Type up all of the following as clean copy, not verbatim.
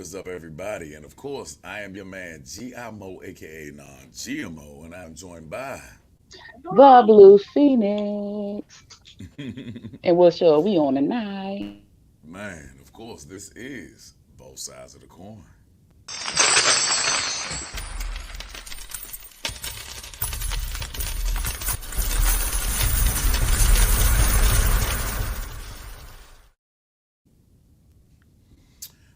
is up, everybody? And of course, I am your man, GIMO, aka Non GMO, and I'm joined by. The Blue Phoenix. Man, And what show are we on tonight? of course, this is both sides of the coin.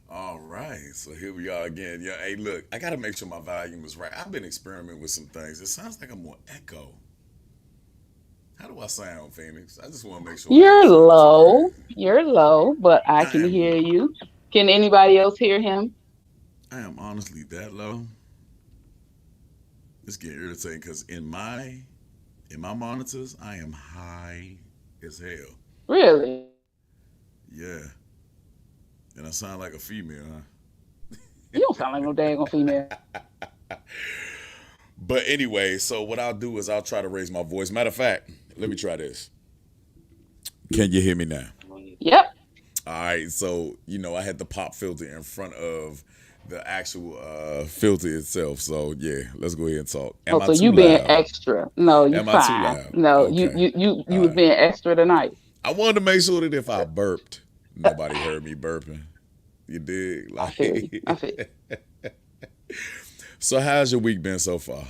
All right, so here we are again. Yeah, hey, look, I gotta make sure my volume is right. I've been experimenting with some things. It sounds like I'm on echo. How do I sound, Phoenix? I just want to make sure I ain't You're sounding too low. crazy. You're low, but I I can am, hear you. Can anybody else hear him? I am honestly that low. It's getting irritating because in my monitors, I am high as hell. Really? Yeah, and I sound like a female, You don't sound like no daggone female. huh? But anyway, so what I'll do is I'll try to raise my voice. Matter of fact, let me try this. Can you hear me now? Yep. All right, so I had the pop filter in front of the actual filter itself. So yeah, let's go ahead and talk. Oh, Am I so too you being loud? extra. No, you Am I too fine. loud? No, you Okay. you you All you was right. being extra tonight. I wanted to make sure that if I burped, nobody heard me burping. You dig? I feel you. I feel you. Like, so how's your week been so far?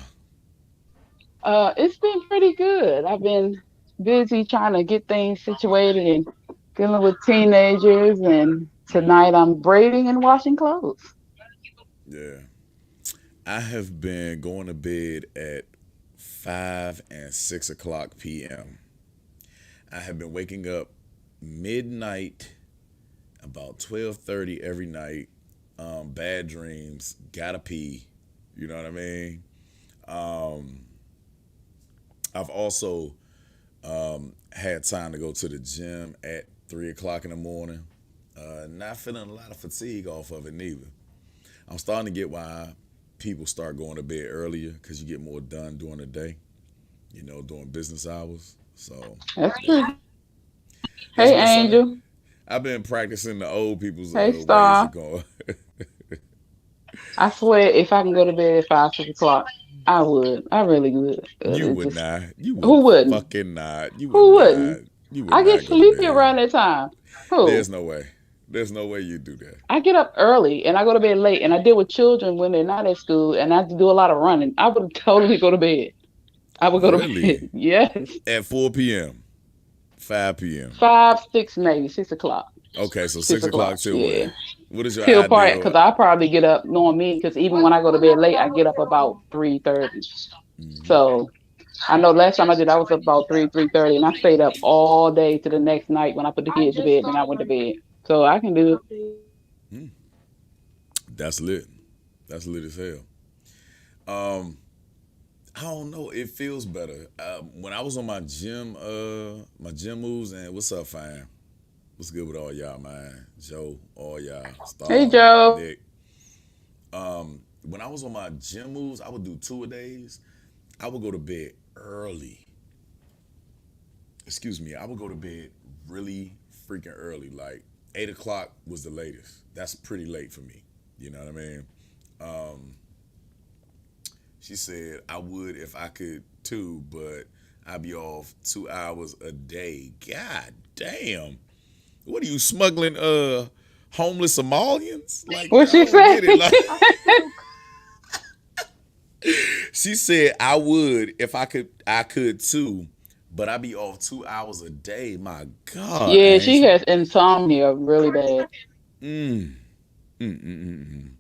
It's been pretty good. I've been busy trying to get things situated and dealing with teenagers, and tonight I'm braiding and washing clothes. Yeah. I have been going to bed at 5 and 6 o'clock p.m. I have been waking up midnight, about 12:30 every night. Bad dreams, gotta pee. You know what I mean? Um, I've also had time to go to the gym at 3 o'clock in the morning. Not feeling a lot of fatigue off of it neither. I'm starting to get why people start going to bed earlier because you get more done during the day. During business hours. So That's yeah, true. it's Hey, been something. Angel. I've been practicing the old people's Hey, ways of Star. going. I swear, if I can go to bed at 5, 6 o'clock, I would. I really would. You It would just not. You would who wouldn't? fucking not. You would Who not. wouldn't? You would I get not go to sleepy bed. around that time. Who? There's no way. There's no way you do that. I get up early and I go to bed late, and I deal with children when they're not at school, and I have to do a lot of running. I would totally go to bed. I would go to bed. Really? Yes, At 4 p.m., 5 p.m. 5, 6, maybe 6 o'clock. Okay, so Six 6 o'clock o'clock. till Yeah. when? What is your Till part ideal? because I probably get up knowing me because even when I go to bed late, I get up about 3:30. Mhm. So I know last time I did, I was up about 3:30, and I stayed up all day to the next night when I put the kids to bed, and I went to bed. So I can do it. Hmm. That's lit. That's lit as hell. Um, I don't know. It feels better. When I was on my gym moves, and what's up, fam? What's good with all y'all, man? Joe, all y'all, Hey, Star, Joe. Nick. When I was on my gym moves, I would do 2 a days. I would go to bed early. Excuse me. I would go to bed really freaking early. Like 8 o'clock was the latest. That's pretty late for me. You know what I mean? Um, she said I would if I could too, but I'd be off 2 hours a day. God damn. What are you smuggling homeless Somalians? Like, What I she don't say? get it. Like she said I would if I could too, but I'd be off 2 hours a day. My God, Yeah, she Angel. has insomnia really bad. Mm. Mm-mm-mm.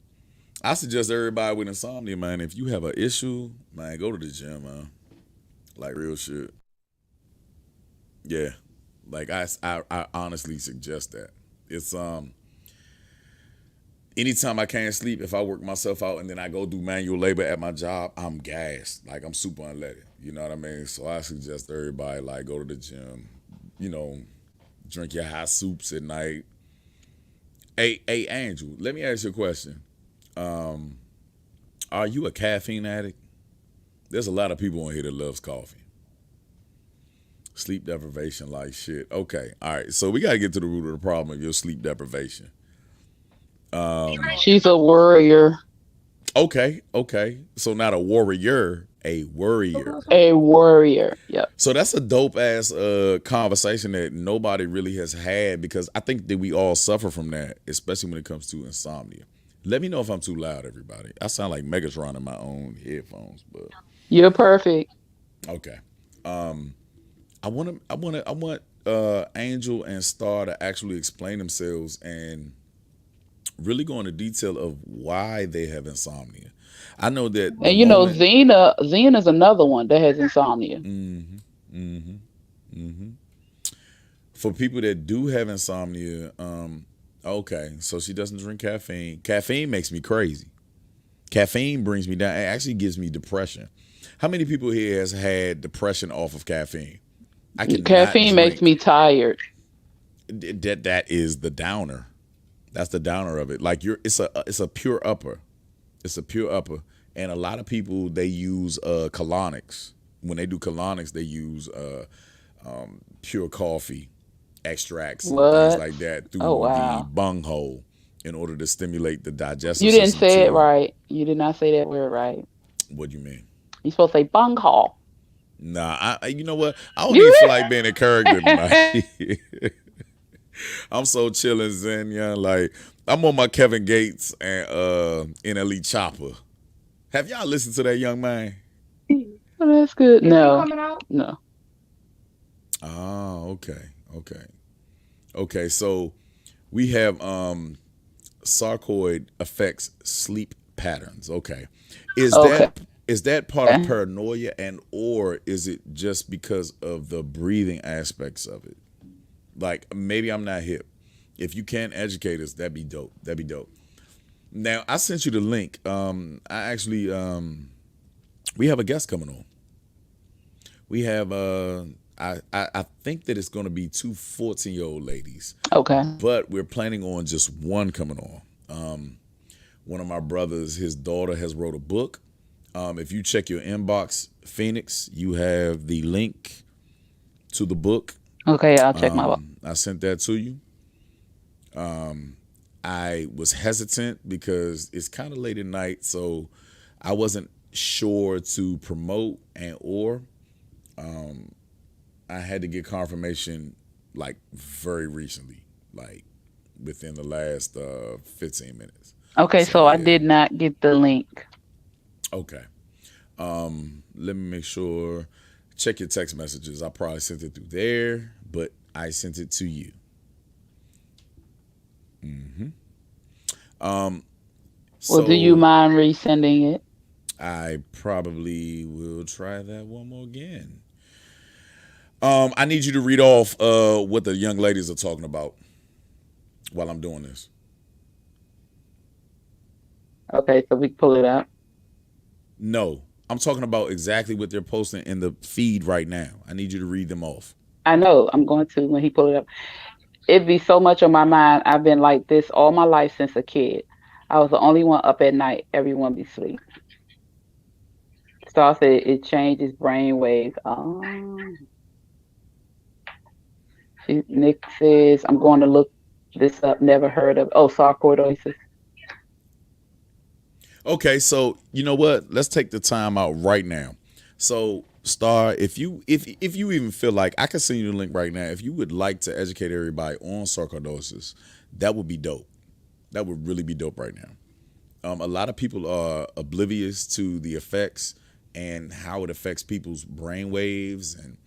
I suggest everybody with insomnia, man, if you have an issue, man, go to the gym, man. Like real shit. Yeah. Like I honestly suggest that. It's anytime I can't sleep, if I work myself out and then I go do manual labor at my job, I'm gassed. Like I'm super unleaded. You know what I mean? So I suggest everybody like go to the gym, you know, drink your hot soups at night. Hey, Angel, let me ask you a question. Um, are you a caffeine addict? There's a lot of people on here that loves coffee. Sleep deprivation, like shit. Okay, all right. So we gotta get to the root of the problem of your sleep deprivation. She's a worrier. Okay, okay. So not a warrior, a worrier. A warrior. Yep. So that's a dope ass conversation that nobody really has had because I think that we all suffer from that, especially when it comes to insomnia. Let me know if I'm too loud, everybody. I sound like Megatron in my own headphones, but You're perfect. okay. I want Angel and Star to actually explain themselves and really go into detail of why they have insomnia. I know that the And you know, moment. Zena's another one that has insomnia. Hmm. Hmm. Hmm. For people that do have insomnia, okay, so she doesn't drink caffeine. Caffeine makes me crazy. Caffeine brings me down. It actually gives me depression. How many people here has had depression off of caffeine? I cannot Caffeine makes drink. me tired. That is the downer. That's the downer of it. Like it's a pure upper. It's a pure upper. And a lot of people they use colonics. When they do colonics, they use pure coffee extracts and things What? like that Oh through the wow. bunghole in order to stimulate the digestive You didn't system say it to right. You did not say that word right. what do you mean? You're supposed to say bunghole. Nah, you know what? I don't even You feel like being a character tonight. did. I'm so chilling, Zen, young. Like I'm on my Kevin Gates and NLE Chopper. Have y'all listened to that young man? Oh, that's good. No. No. Oh, okay, okay, okay. So we have sarcoid affects sleep patterns. Okay, is Okay. that part of paranoia and or is it just because of the breathing aspects of it? Like maybe I'm not hip. If you can educate us, that'd be dope. That'd be dope. Now I sent you the link. I actually we have a guest coming on. We have I think that it's going to be two 14-year-old ladies, Okay. but we're planning on just one coming on. One of my brothers, his daughter has wrote a book. If you check your inbox, Phoenix, you have the link to the book. Okay, I'll check my box. I sent that to you. I was hesitant because it's kind of late at night, so I wasn't sure to promote and or I had to get confirmation like very recently, like within the last 15 minutes. Okay, So so I yeah, did not get the link. okay. Let me make sure. Check your text messages. I probably sent it through there, but I sent it to you. Well, do you So mind resending it? I probably will try that one more again. I need you to read off what the young ladies are talking about while I'm doing this. Okay, so we can pull it up. No, I'm talking about exactly what they're posting in the feed right now. I need you to read them off. I know I'm going to when he pull it up. It'd be so much on my mind. I've been like this all my life since a kid. I was the only one up at night. Everyone be asleep. Star said it changes brain waves. Nick says I'm going to look this up. Never heard of. Oh, sarcoidosis. Okay, so you know what? Let's take the time out right now. So, Star, if you even feel like I can send you the link right now, if you would like to educate everybody on sarcoidosis, that would be dope. That would really be dope right now. A lot of people are oblivious to the effects and how it affects people's brain waves and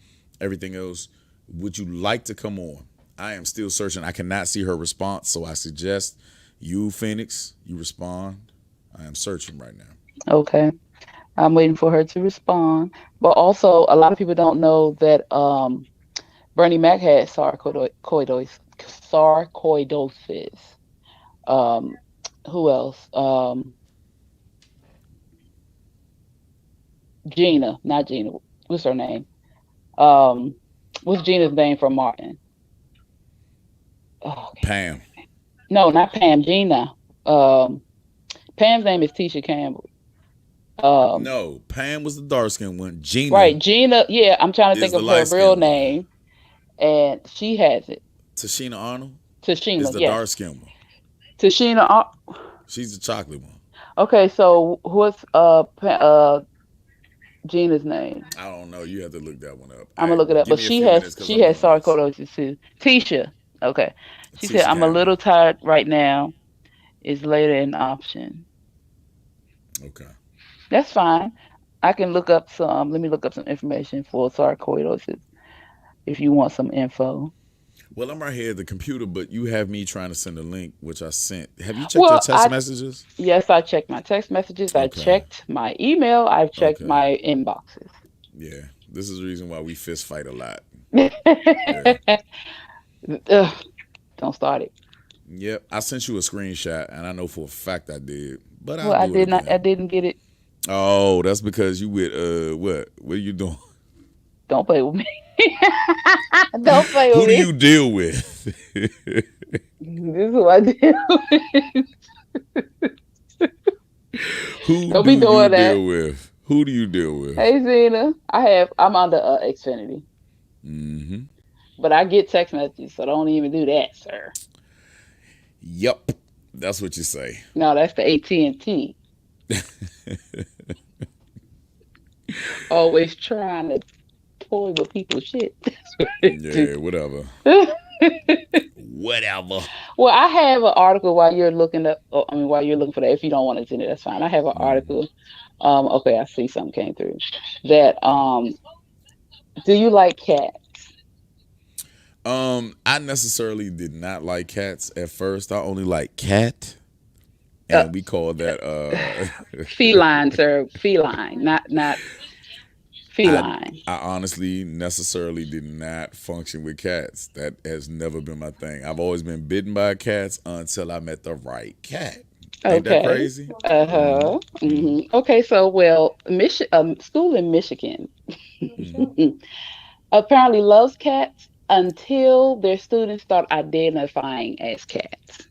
everything else. Would you like to come on? I am still searching. I cannot see her response, so I suggest you, Phoenix, you respond. I am searching right now. Okay. I'm waiting for her to respond. But also, a lot of people don't know that Bernie Mac had sarcoidosis. Um, who else? Gina, not Gina. What's her name? Um, what's Gina's name from Martin? Oh, okay. Pam. No, not Pam. Gina. Um, Pam's name is Tisha Campbell. Um, No, Pam was the dark skinned one. Gina right, Gina. Yeah, I'm trying to is think the of her light real skinned one. name, and she has it. Tashina Arnold is Tashina. the Yes. dark skinned one. Tashina. She's the chocolate one. Okay, so what's Gina's name? I don't know. You have to look that one up. I'm gonna look it up. Give But me a few minutes because she I'm has doing this. sarcoidosis too. Tisha. Okay. She said, Tisha I'm a Campbell. little tired right now. Is later an option. Okay. That's fine. I can look up some. Let me look up some information for sarcoidosis if you want some info. Well, I'm right here at the computer, but you have me trying to send a link, which I sent. Have you checked your Well, text messages? yes, I checked my text messages. I Okay. checked my email. I've checked Okay. my inboxes. Yeah. This is the reason why we fist fight a lot. Yeah. Ugh, don't start it. Yep. I sent you a screenshot, and I know for a fact I did, but Well, I'll I do it did not. I again. didn't get it. Oh, that's because you with what? What are you doing? Don't play with me. Don't play Who with do me. you deal with? This is who I deal with. Who Don't be do you doing that. deal with? Who do you deal with? Hey Zena, I'm on the Xfinity, Mm-hmm. but I get text messages, so don't even do that, sir. Yep. That's what you say. No, that's the AT&T. Always trying to toy with people's shit. That's what they Yeah, whatever. do. Whatever. Well, I have an article while you're looking up. I mean, while you're looking for that. If you don't want to send it, that's fine. I have an Mm. article. Okay, I see something came through. That do you like cats? I necessarily did not like cats at first. I only like cat, Uh, and we call that Feline, sir. Feline, not I feline. I honestly necessarily did not function with cats. That has never been my thing. I've always been bitten by cats until I met the right cat. Ain't that Okay. crazy? Hmm. Uh-huh. Hmm. Okay, so well, school in Michigan Hmm. apparently loves cats until their students start identifying as cats.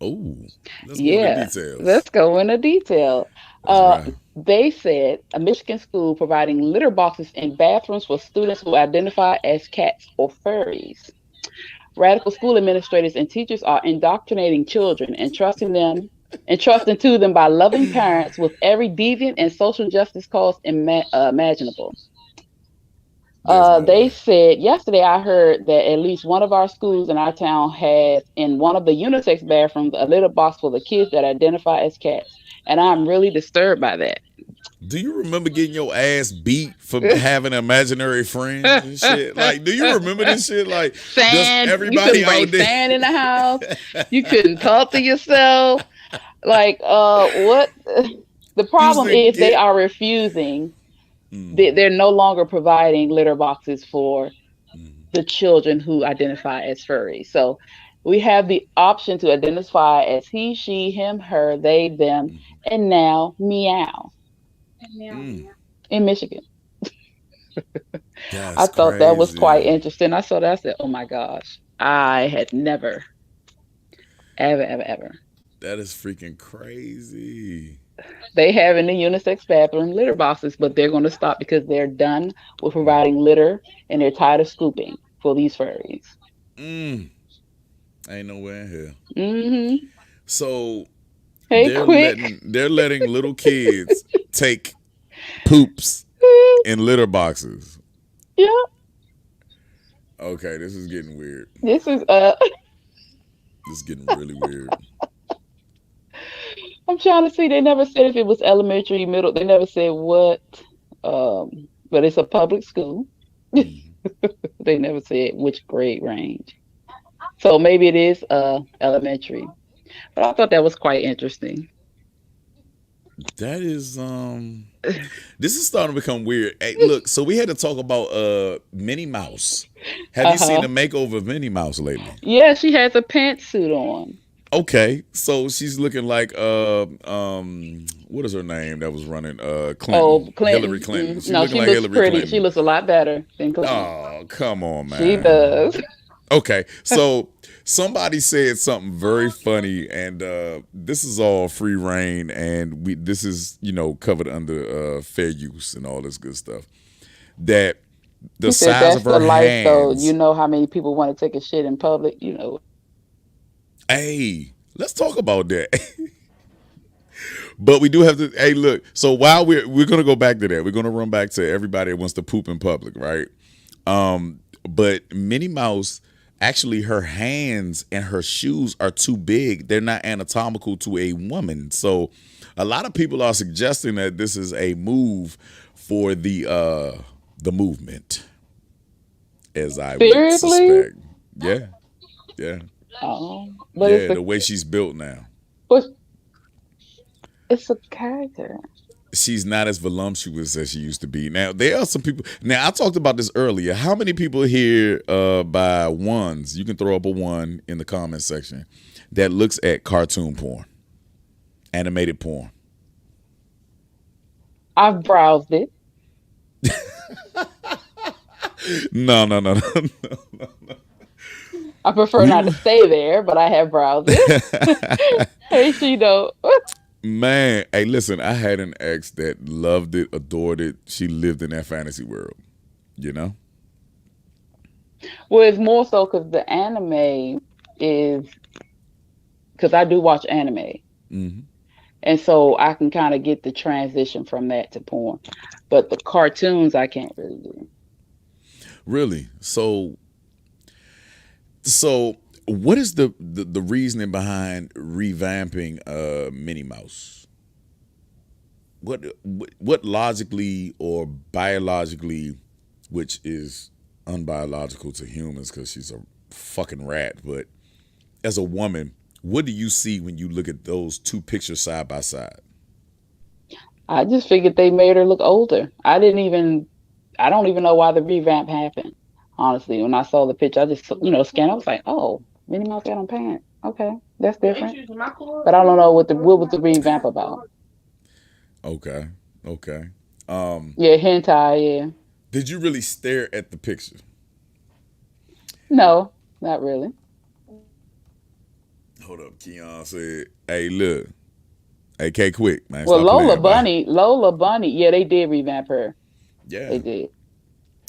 Oh, let's go into Yeah, details. let's go into detail. Let's Uh, ride. they said a Michigan school providing litter boxes in bathrooms for students who identify as cats or furries. Radical school administrators and teachers are indoctrinating children and trusting to them by loving parents with every deviant and social justice cause imaginable. There's no They way. said yesterday I heard that at least one of our schools in our town has in one of the unisex bathrooms a litter box for the kids that identify as cats, and I'm really disturbed by that. Do you remember getting your ass beat for having imaginary friends and shit? Like, do you remember this shit? Like, does Sand, you everybody couldn't bring out sand in the house. there? You couldn't talk to yourself. Like, what? The Used problem to is they get. are refusing. Mm, They're no longer providing litter boxes for mm, the children who identify as furry. So we have the option to identify as he, she, him, her, they, them, mm, and now meow mm. in Michigan. I That's thought that was quite crazy. interesting. I saw that. I said, oh my gosh, I had never, ever, ever, ever. That is freaking crazy. They have in the unisex bathroom litter boxes, but they're going to stop because they're done with providing litter and they're tired of scooping for these furries. Mm. Ain't nowhere in here. Hmm. So Hey, quick. they're letting little kids take poops in litter boxes. Yeah, Okay, this is getting weird. this is This is getting really weird. I'm trying to see. They never said if it was elementary, middle. They never said what. But it's a public school. Mm. They never said which grade range. So maybe it is elementary. But I thought that was quite interesting. That is this is starting to become weird. Hey, look, so we had to talk about Minnie Mouse. Have you seen Uh-huh. the makeover of Minnie Mouse lately? Yeah, she has a pantsuit on. Okay, so she's looking like what is her name that was running Oh, Clinton, Hillary Clinton. Clinton. She's No, looking she like looks Hillary pretty. She Clinton. looks a lot better than Clinton. Oh, come on, She man. does. Okay, so somebody said something very funny, and this is all free reign, and we this is covered under fair use and all this good stuff. That the He said size of that's the her life though. You hands. know how many people want to take a shit in public, Hey, Let's talk about that. But we do have to. Hey, look. So while we're gonna go back to that, we're gonna run back to everybody that wants to poop in public, right? But Minnie Mouse, actually, her hands and her shoes are too big. They're not anatomical to a woman. So a lot of people are suggesting that this is a move for the movement, as I would Seriously? suspect. Yeah, yeah, Oh, but yeah. The way she's built now. but it's a character. She's not as voluptuous as she used to be. Now there are some people. Now I talked about this earlier. How many people here by ones? You can throw up a one in the comment section that looks at cartoon porn, animated porn. I've browsed it. No, no, no, no. I prefer not We to stay there, but I have browsed it. Hey, she know. man, hey, listen. I had an ex that loved it, adored it. She lived in that fantasy world. You know. Well, it's more so because the anime is because I do watch anime, Hmm. and so I can kind of get the transition from that to porn. But the cartoons, I can't really do. Really. So, what is the reasoning behind revamping Minnie Mouse? What logically or biologically, which is unbiological to humans because she's a fucking rat, but as a woman, what do you see when you look at those two pictures side by side? I just figured they made her look older. I don't even know why the revamp happened. Honestly, when I saw the picture, I just scanned. I was like, oh, Minnie Mouse got on pants. Okay, that's different. But I don't know what was the revamp about. Okay, okay. Yeah, hentai. Yeah, Did you really stare at the picture? no, not really. Hold up, Keon said, "Hey, look, hey, K, quick, man, Well, stop playing, man." Lola Bunny. Yeah, they did revamp her. They Yeah. did.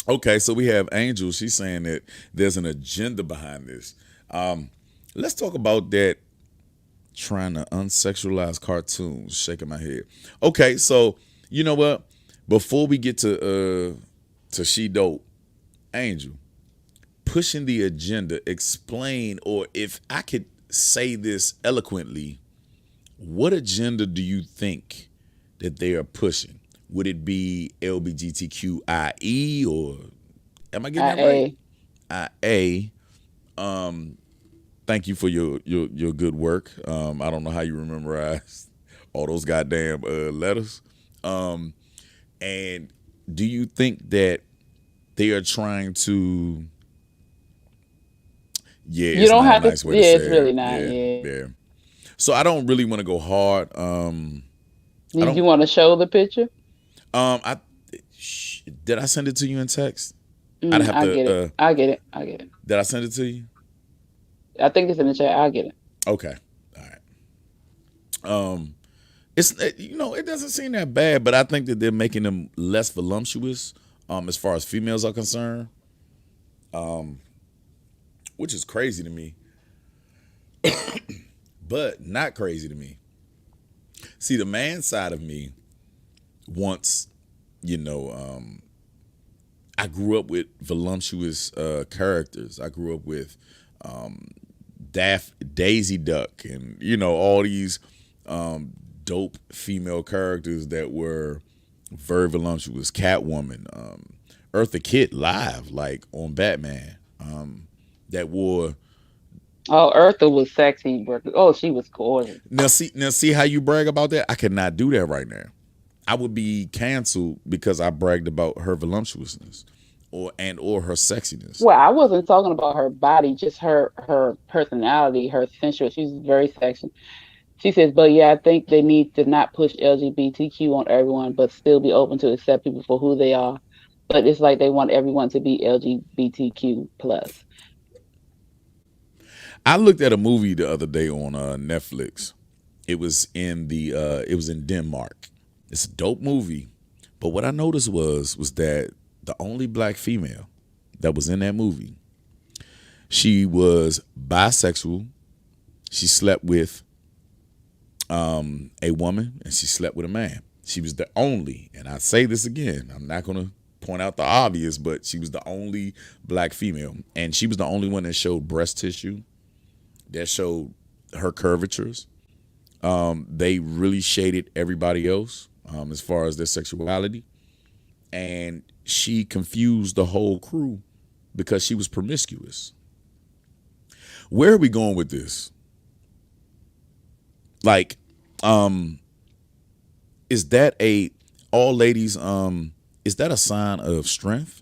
Okay, so we have Angel. She's saying that there's an agenda behind this. Um, let's talk about that. Trying to unsexualize cartoons. Shaking my head. Okay, so you know what? Before we get to She Dope, Angel, pushing the agenda. Explain, or if I could say this eloquently, what agenda do you think that they are pushing? Would it be LBGTQIE, or am I getting that right? IA. IA. Thank you for your good work. I don't know how you memorize all those goddamn letters. Um, and do you think that they are trying to? Yeah, You it's don't not a have to. nice way to Yeah, say it's it. really not. Yeah, Yeah. yeah. So I don't really want to go hard. I Did don't. you want to show the picture? I did I send it to you in text? I'd have I to. get it. I get it. I get it. Did I send it to you? I think it's in the chat. I get it. Okay. All right. It's it doesn't seem that bad, but I think that they're making them less voluptuous, as far as females are concerned, which is crazy to me, but not crazy to me. See, the man side of me wants, you know, I grew up with voluptuous characters. I grew up with Daisy Duck, and all these dope female characters that were very voluptuous. Catwoman, Eartha Kitt live, like on Batman, that wore. Oh, Eartha was sexy. Oh, she was gorgeous. Now see how you brag about that. I cannot do that right now. I would be canceled because I bragged about her voluptuousness or her sexiness. Well, I wasn't talking about her body, just her personality, her sensual. She's very sexy. She says, but yeah, I think they need to not push LGBTQ on everyone, but still be open to accept people for who they are. But it's like they want everyone to be LGBTQ plus. I looked at a movie the other day on Netflix. It was in Denmark. It's a dope movie, but what I noticed was that the only black female that was in that movie, she was bisexual. She slept with a woman and she slept with a man. She was the only, and I say this again, I'm not going to point out the obvious, but she was the only black female. And she was the only one that showed breast tissue, that showed her curvatures. They really shaded everybody else as far as their sexuality. And she confused the whole crew because she was promiscuous. Where are we going with this? Like, is that all ladies, is that a sign of strength?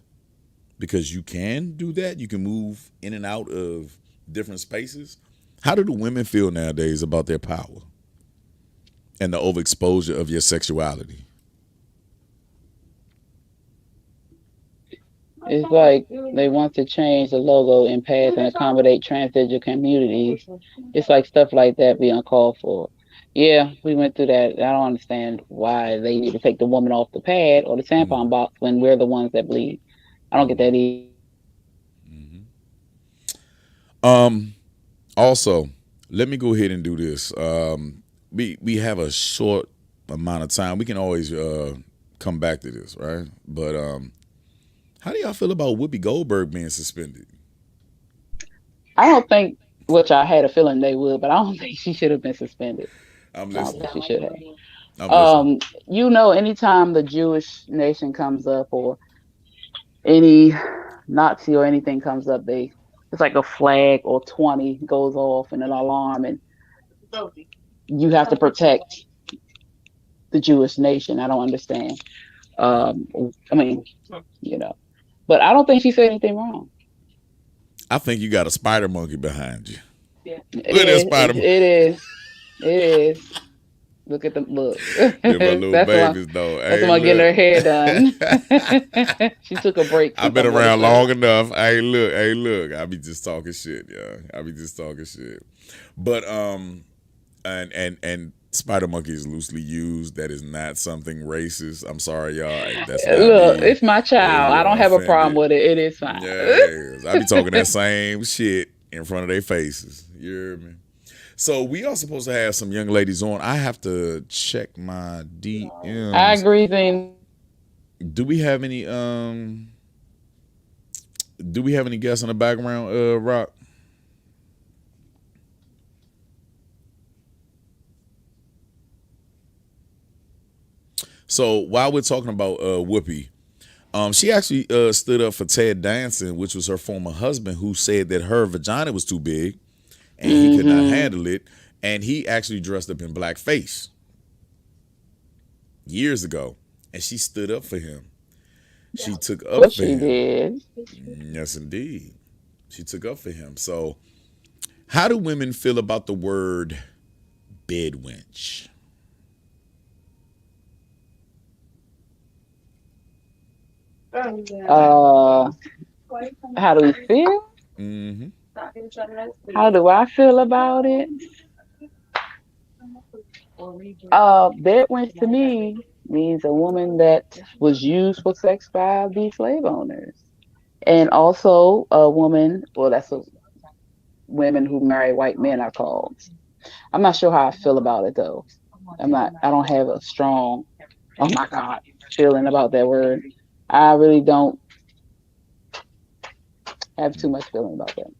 Because you can do that. You can move in and out of different spaces. How do the women feel nowadays about their power and the overexposure of your sexuality? It's like they want to change the logo and pass and accommodate transgender communities. It's like stuff like that be uncalled for. Yeah, we went through that. I don't understand why they need to take the woman off the pad or the tampon box when we're the ones that bleed. I don't get that either. Also, let me go ahead and do this. We have a short amount of time. We can always come back to this, right? But how do y'all feel about Whoopi Goldberg being suspended? I don't think, which I had a feeling they would, but I don't think she should have been suspended. I'm I don't listening. think she should have. I'm listening. Anytime the Jewish nation comes up or any Nazi or anything comes up, it's like a flag or 20 goes off and an alarm, and you have to protect the Jewish nation. I don't understand. I mean, but I don't think she said anything wrong. I think you got a spider monkey behind you. It is. It is. Look at them. Look. They're my little babies, though. That's my getting her hair done. She took a break. I've been around long enough. Hey, look. I be just talking shit, yeah. I be just talking shit. But and spider monkey is loosely used. That is not something racist. I'm sorry, y'all. That's not look. me. It's my child. I don't have a problem with it. It is fine. Yes, I be talking that same shit in front of their faces. You hear me? So we are supposed to have some young ladies on. I have to check my DMs. I agree, Zane. Do we have any guests in the background, Rock? So while we're talking about Whoopi, she actually stood up for Ted Danson, which was her former husband, who said that her vagina was too big and he could not handle it, and he actually dressed up in blackface years ago, and she stood up for him. She took up for him. Did. Yes, indeed. She took up for him. So how do women feel about the word bed wench? How do we feel? Mm-hmm. How do I feel about it? Bed wench to me means a woman that was used for sex by the slave owners, and also a woman. Well, women who marry white men are called. I'm not sure how I feel about it though. I don't have a strong, oh my God, feeling about that word. I really don't have too much feeling about that.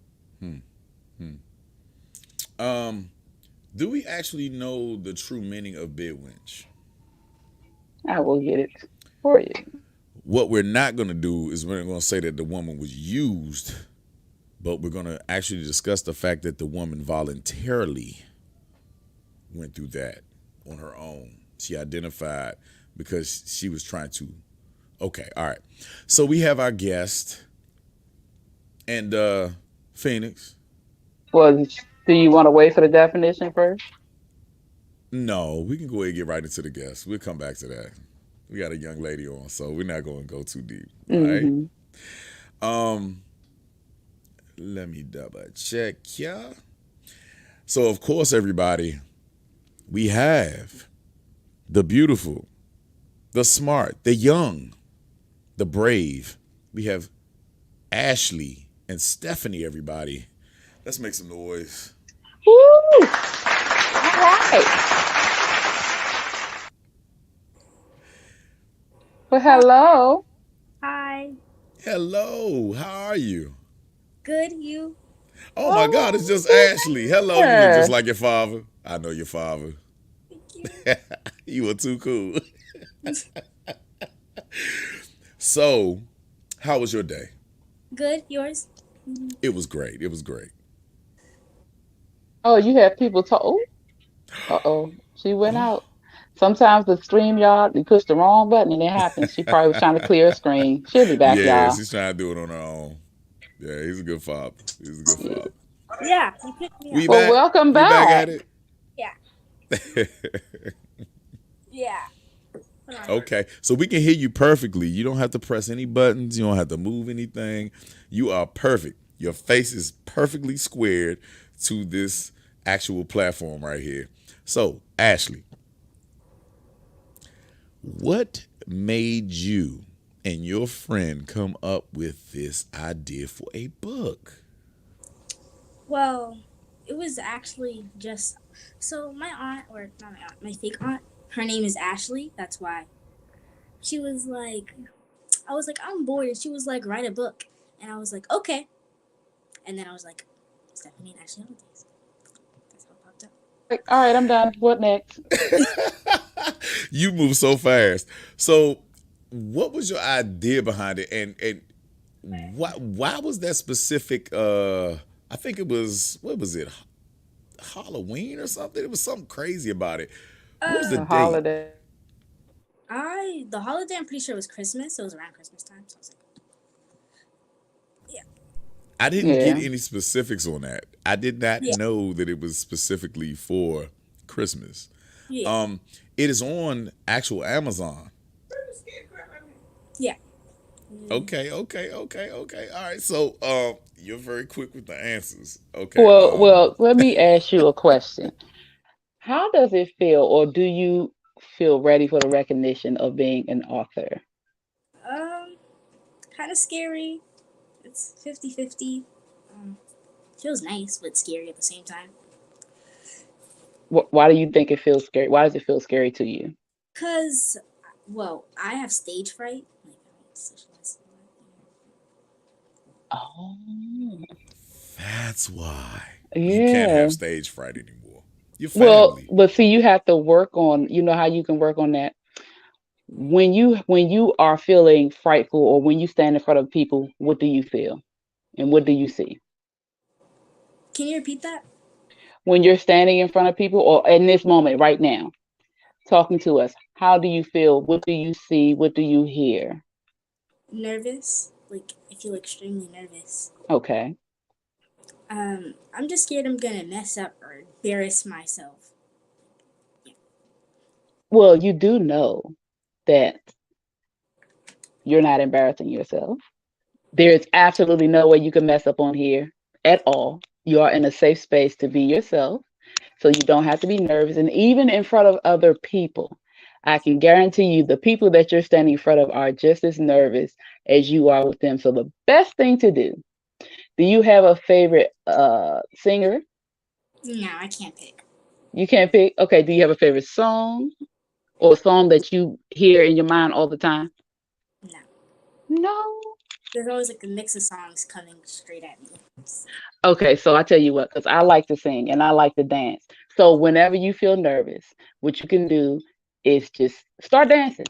Do we actually know the true meaning of bed wench? I will get it for you. What we're not going to do is we're going to say that the woman was used, but we're going to actually discuss the fact that the woman voluntarily went through that on her own. She identified because she was trying to. Okay, all right. So we have our guest and Phoenix. Well, do you want to wait for the definition first? No, we can go ahead and get right into the guest. We'll come back to that. We got a young lady on, so we're not going to go too deep. All right. Let me double check, yeah. So of course, everybody, we have the beautiful, the smart, the young, the brave. We have Ashley and Stephanie, everybody. Let's make some noise Woo! All right. Well, Hi. hello. Hi. Hello, how are you? Good, you? Oh my God, it's Oh, just Ashley. Hello, you look just yeah. like your father. I know your father. Thank you. You were too cool. So, how was your day? Good, yours? Mhm. It was great. It was great. Oh, you have people talk. Oh, uh-oh. She went Oh, out. Sometimes the stream yard, you push the wrong button and it happens. She probably was trying to clear a screen. She'll be back, yeah, y'all. she's trying to do it on her own. Yeah, he's a good father. He's a good Yeah. father. Yeah, you picked me We up. Well, back? welcome We back back. at it? Yeah, yeah. Hold on. Okay, so we can hear you perfectly. You don't have to press any buttons. You don't have to move anything. You are perfect. Your face is perfectly squared to this actual platform right here. So, Ashley, what made you and your friend come up with this idea for a book? Well, it was actually just so my aunt, or not my aunt, my fake aunt. Her name is Ashley. That's why she was like, I was like, I'm bored, and she was like, write a book, and I was like, okay, and then I was like, Stephanie and Ashley Holidays. That's how it popped up. Like, all right, I'm done. What next? You move so fast. So, what was your idea behind it, and why was that specific? I think it was, what was it, Halloween or something? It was something crazy about it. What was the The Um, date? holiday. the holiday, I'm pretty sure it was Christmas, so it was around Christmas time. So I was like, yeah, I didn't get Yeah. any specifics on that. I did not yeah, know that it was specifically for Christmas. yeah, Um, it is on actual Amazon. yeah. Mm. Okay. All right. So, you're very quick with the answers. Okay. Well, let me ask you a question. How does it feel, or do you feel ready for the recognition of being an author? Um, Kind of scary. It's 50-50. Um, Feels nice, but scary at the same time. Why do you think it feels scary? Why does it feel scary to you? Cause, well, I have stage fright. Like, I don't socialize. Oh, That's why you can't yeah. have stage fright anymore. Your Well, family. but see, you have to work on, you know how you can work on that. When you are feeling frightful or when you stand in front of people, what do you feel? And what do you see? Can you repeat that? When you're standing in front of people or in this moment right now, talking to us, how do you feel? What do you see? What do you hear? Nervous. Like, I feel extremely nervous. Okay. I'm just scared I'm gonna mess up or embarrass myself. Yeah. Well, you do know that you're not embarrassing yourself. There's absolutely no way you can mess up on here at all. You are in a safe space to be yourself. So you don't have to be nervous. And even in front of other people, I can guarantee you the people that you're standing in front of are just as nervous as you are with them. So the best thing to do you have a favorite singer? No, I can't pick. You can't pick? Okay, do you have a favorite song or a song that you hear in your mind all the time? No. No. There's always like a mix of songs coming straight at me. Okay, so I tell you what, because I like to sing and I like to dance. So whenever you feel nervous, what you can do is just start dancing.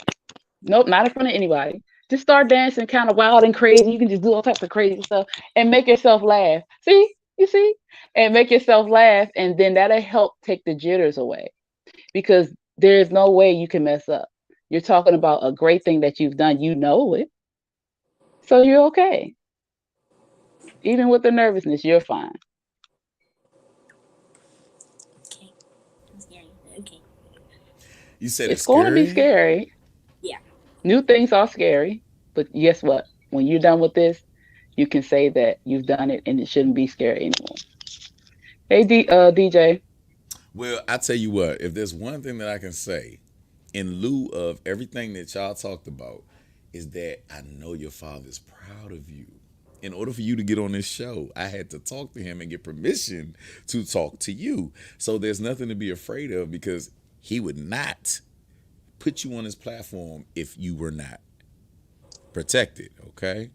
Nope, not in front of anybody. Just start dancing kind of wild and crazy. You can just do all types of crazy stuff and make yourself laugh. See? You see? And make yourself laugh, and then that'll help take the jitters away because there's no way you can mess up. You're talking about a great thing that you've done. You know it. So you're okay. Even with the nervousness, you're fine. Okay. I'm scary. Okay. You said it's It's going to be scary? scary. Yeah. New things are scary, but guess what? When you're done with this, you can say that you've done it and it shouldn't be scary anymore. Hey, DJ. Well, I tell you what, if there's one thing that I can say in lieu of everything that y'all talked about, is that I know your father's proud of you. in order for you to get on this show, I had to talk to him and get permission to talk to you. So there's nothing to be afraid of because he would not put you on his platform if you were not protected. Okay.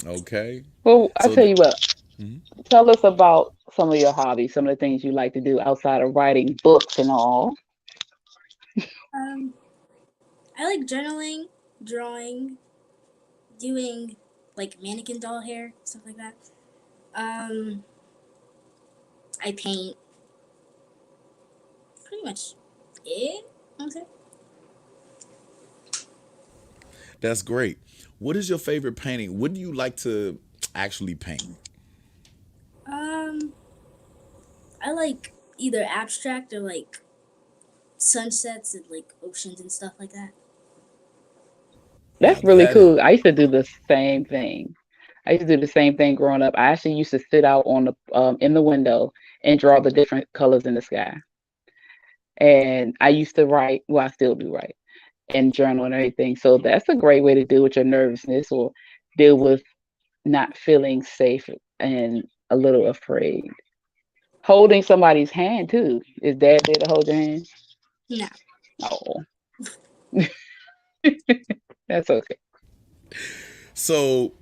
Okay. Well, I'll So, tell you what. Mhm. Tell us about some of your hobbies, some of the things you like to do outside of writing books and all. Um, I like journaling, drawing, doing like mannequin doll hair, stuff like that. Um, I paint. Pretty much it. Okay. that's great. What is your favorite painting? What do you like to actually paint? Um, I like either abstract or like sunsets and like oceans and stuff like that. Now That's really that is cool. I used to do the same thing. I used to do the same thing growing up. I actually used to sit out on the in the window and draw the different colors in the sky. And I used to write, well, I still do write and journal and everything. So that's a great way to deal with your nervousness or deal with not feeling safe and a little afraid. Holding somebody's hand too. Is dad there to hold your hand? No. Oh, that's okay. so.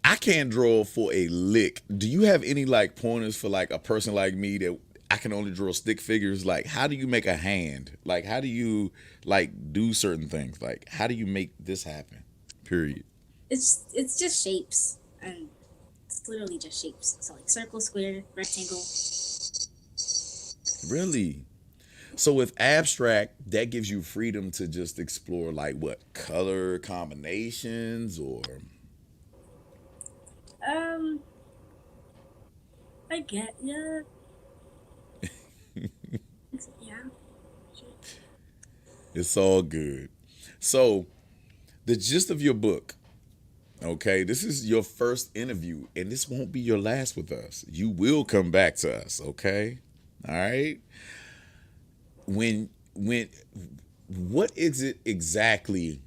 I can't draw for a lick. Do you have any like pointers for like a person like me that I can only draw stick figures? Like, how do you make a hand? Like, how do you like do certain things? Like, how do you make this happen? Period. It's just shapes and it's literally just shapes. So like circle, square, rectangle. Really? So with abstract, that gives you freedom to just explore like what color combinations or Um, I get yeah. Yeah. it's all good. So the gist of your book, okay, this is your first interview, and this won't be your last with us. You will come back to us, okay? All right. When what is it exactly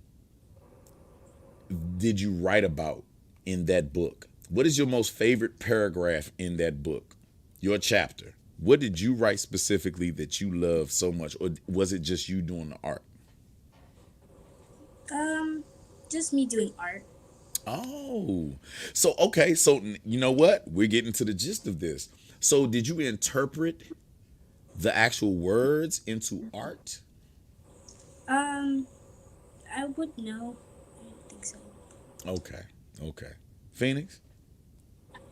did you write about in that book? What is your most favorite paragraph in that book? Your chapter. What did you write specifically that you love so much, or was it just you doing the art? Um, just me doing art. Oh, so okay, so you know what? We're getting to the gist of this. So, did you interpret the actual words into art? Um, I would know. I don't think so. Okay, okay. Phoenix?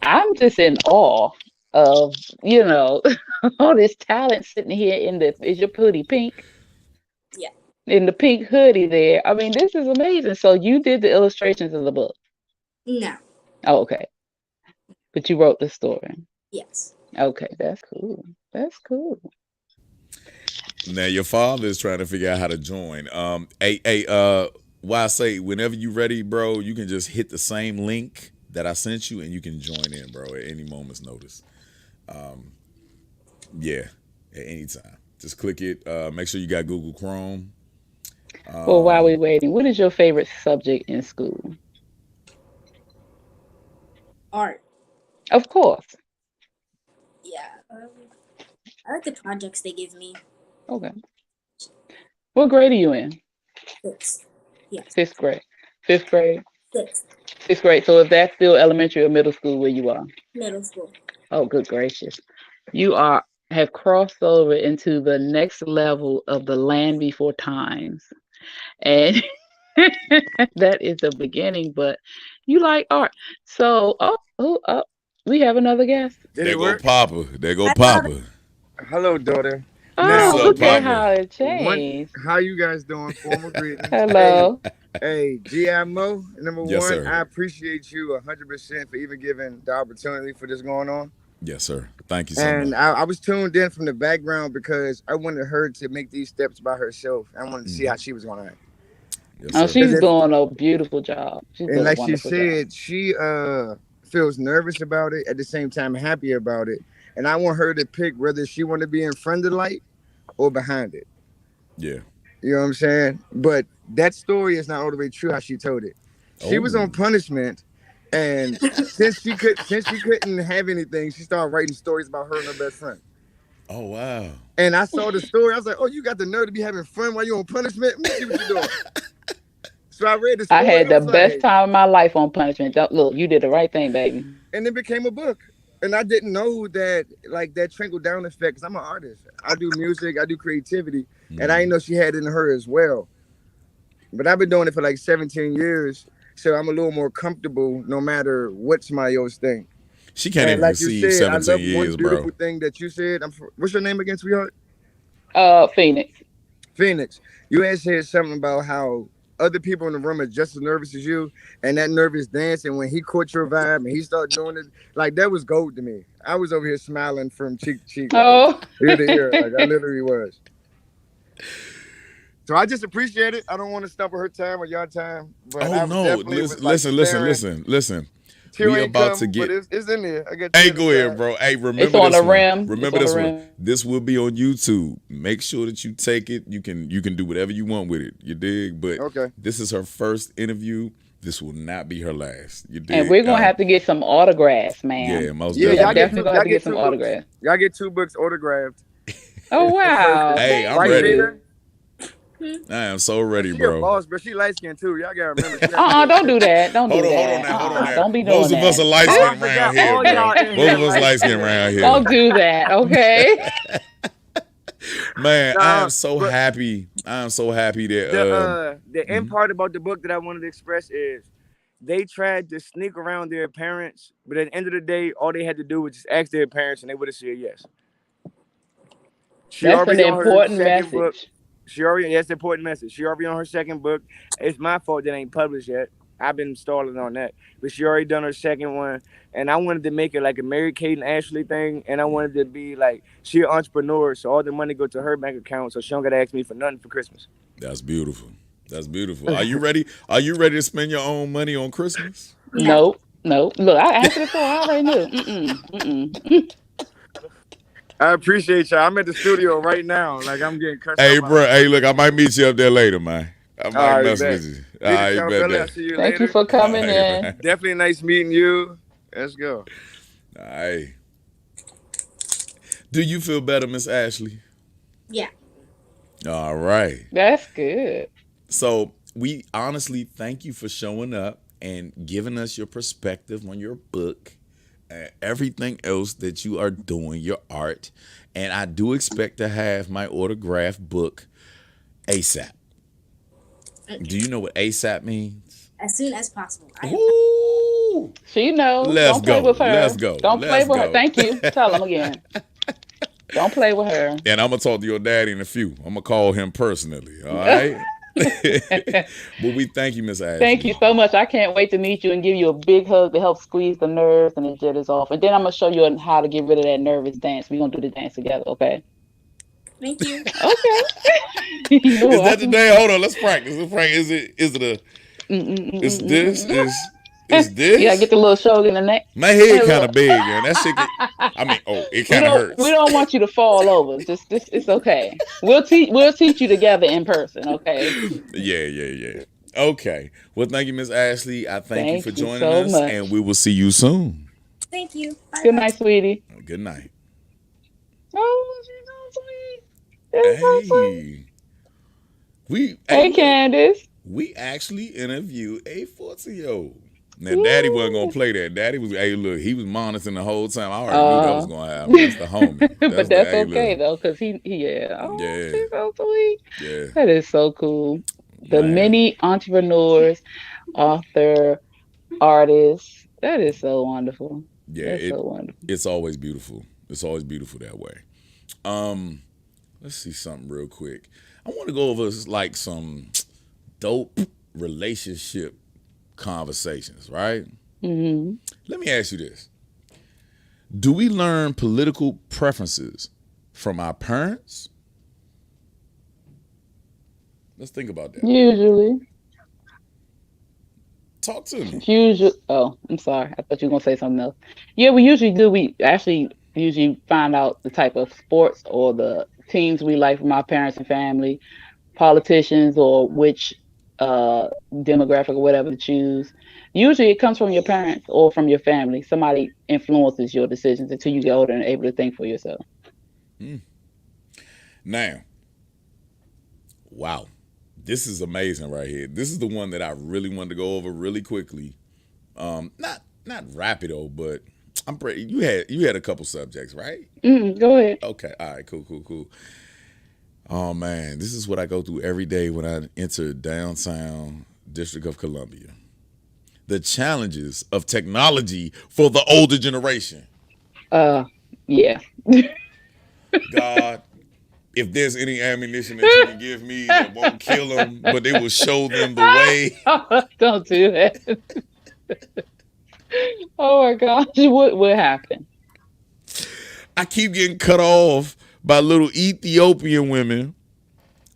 I'm just in awe of, you know, all this talent sitting here in the, is your hoodie pink? Yeah. In the pink hoodie there. I mean, this is amazing. So you did the illustrations of the book. No. Oh, okay. But you wrote the story. Yes. Okay, that's cool. That's cool. Now your father is trying to figure out how to join. Why I say whenever you ready, bro, you can just hit the same link that I sent you and you can join in, bro, at any moment's notice. Yeah, at any time. Just click it. Make sure you got Google Chrome. Well, while we're waiting, what is your favorite subject in school? Art. Of course. Yeah. I like the projects they give me. Okay. What grade are you in? Six. Yes. Fifth grade. Fifth grade. Six. Sixth grade. So is that still elementary or middle school where you are? Middle school. Oh, good gracious. You are have crossed over into the next level of the land before times. And that is the beginning, but you like art. So, we have another guest. Did There it go work? Papa. There go I thought Papa. Hello, daughter. Oh, What's Now, up, look at Papa? how it one, changed. how you guys doing? Formal greetings. Hello. Hey, GMO, number Yes, one, sir. I appreciate you 100% for even giving the opportunity for this going on. Yes, sir. Thank you so And much. I was tuned in from the background because I wanted her to make these steps by herself. I wanted to see how she was going to act. Yes, Oh, sir. she's If, doing a beautiful job. She's and doing a like she wonderful job. said, she feels nervous about it, at the same time happy about it. And I want her to pick whether she want to be in front of the light or behind it. Yeah. You know what I'm saying? But that story is not all the way true how she told it. She was on Oh. punishment And since she couldn't have anything, she started writing stories about her and her best friend. Oh wow. And I saw the story. I was like, "Oh, you got the nerve to be having fun while you on punishment? Let me see what you're doing." So I read the I story. had I the was best like, time of my life on punishment. Look, you did the right thing, baby. and it became a book. And I didn't know that, like, that trickle down effect. Cause I'm an artist. I do music. I do creativity, and I didn't know she had it in her as well. But I've been doing it for like 17 years, so I'm a little more comfortable no matter what somebody else think. She can't And even like you receive said, I 17 love one years, bro. beautiful thing that you said. What's your name again, sweetheart? Phoenix. Phoenix. You had said something about how other people in the room are just as nervous as you, and that nervous dance. And when he caught your vibe and he started doing it, like that was gold to me. I was over here smiling from cheek to cheek, like Oh. ear to ear, like I literally was. So I just appreciate it. I don't want to stop at her time or your time, but Oh I no! definitely Listen, was like listen. Tear We ain't about come, to but get. it's in there. I got Hey, tears go ahead, inside. bro. Hey, It's remember on this the one. rim. It's Remember on this the one. rim. This will be on YouTube. Make sure that you take it. You can do whatever you want with it. You dig? But Okay. this is her first interview. This will not be her last. You dig? And we're gonna have to get some autographs, ma'am. Yeah, most Yeah, We are y'all definitely. definitely gonna have to get some two books. autographs. Y'all get 2 books autographed. Oh That's wow. perfect. Hey, I'm Right, ready. Jada? I am so ready, She a bro. boss, but she light skinned too. Y'all gotta remember. She got Don't do that. Don't do Hold that. on, hold on now. Don't be Most doing of us are that. light Oh, I skinned around forgot here, all bro. y'all in Most here of us light light skinned skinned. around here. Don't do that, okay? Man, I Nah, am so but happy. I am so happy that the end mhm. part about the book that I wanted to express is they tried to sneak around their parents, but at the end of the day, all they had to do was just ask their parents, and they would have said yes. She That's an already on her important second book. message. She already that's the important message. She already on her second book. It's my fault that ain't published yet. I've been stalling on that. But she already done her second one. And I wanted to make it like a Mary Kate and Ashley thing. And I wanted to be like she an entrepreneur, so all the money go to her bank account, so she don't gotta ask me for nothing for Christmas. That's beautiful. That's beautiful. Are you ready? Are you ready to spend your own money on Christmas? No. Nope. Look, I answered it before. I already knew. Mm-mm. I appreciate y'all. I'm at the studio right now. Like I'm getting cursed Hey, out by bro. Hey, look, I might meet you up there later, man. I all might right, mess bet. with you. All Later, right, y'all bet fella. I'll that. see you Thank you later. for All coming right, in. man. Definitely nice meeting you. Let's go. All right. Do you feel better, Miss Ashley? Yeah. All right. That's good. So we honestly thank you for showing up and giving us your perspective on your book and everything else that you are doing, your art. And I do expect to have my autographed book ASAP. Okay. Do you know what ASAP means? As soon as possible. Ooh. She knows. Let's Don't play go. with her. Let's go. Don't play Let's with her. go. Thank you. Tell him again. Don't play with her. And I'm gonna talk to your daddy in a few. I'm gonna call him personally. All right. But we thank you, Miss Ashley. Thank you so much. I can't wait to meet you and give you a big hug to help squeeze the nerves and the jitters off. And then I'm gonna show you how to get rid of that nervous dance. We're gonna do the dance together, okay? Thank you. Okay. You're Is that the welcome. day? Hold on, let's practice. Let's practice. Is it a? Is this? Is You gotta this? get the little shoulder in the neck. My head Hey, kind look. of big, and that shit. I mean, oh, it We kind of don't hurts. we don't want you to fall over. Just it's okay. We'll teach you together in person, okay? Yeah. Okay. Well, thank you, Miss Ashley. I thank you for Thank you joining so us, much. and we will see you soon. Thank you. Bye Good bye. night, sweetie. Good night. Oh, she's so sweet. She's so sweet. Hey, we Hey, look, Candace. we actually interviewed a 14-year-old. Now, Daddy wasn't gonna play that. Daddy was, hey, look, he was monitoring the whole time. I already knew that was Uh, gonna happen. That's the homie. That's but the, that's hey, okay look, though, because yeah. Oh, yeah, she's so sweet. yeah, That is so cool. The man, many entrepreneurs, author, artists. That is so wonderful. yeah. That's so wonderful. It's always beautiful. It's always beautiful that way. Um, let's see something real quick. I want to go over like some dope relationship conversations, right? Hmm. Let me ask you this. Do we learn political preferences from our parents? Let's think about that. Usually. Talk to me. Usually. Oh, I'm sorry. I thought you were gonna say something else. Yeah, we usually do. We actually usually find out the type of sports or the teams we like from our parents and family, politicians, or which demographic or whatever to choose. Usually it comes from your parents or from your family. Somebody influences your decisions until you get older and able to think for yourself. Now, wow, this is amazing right here. This is the one that I really wanted to go over really quickly. Not rapido, but I'm pretty. You had a couple subjects, right? Go ahead. Okay, all right, cool. Oh man, this is what I go through every day when I enter downtown District of Columbia. The challenges of technology for the older generation. Yeah. God, if there's any ammunition that you can give me that won't kill them, but it will show them the way. Don't do that. Oh my gosh, what happened? I keep getting cut off by little Ethiopian women,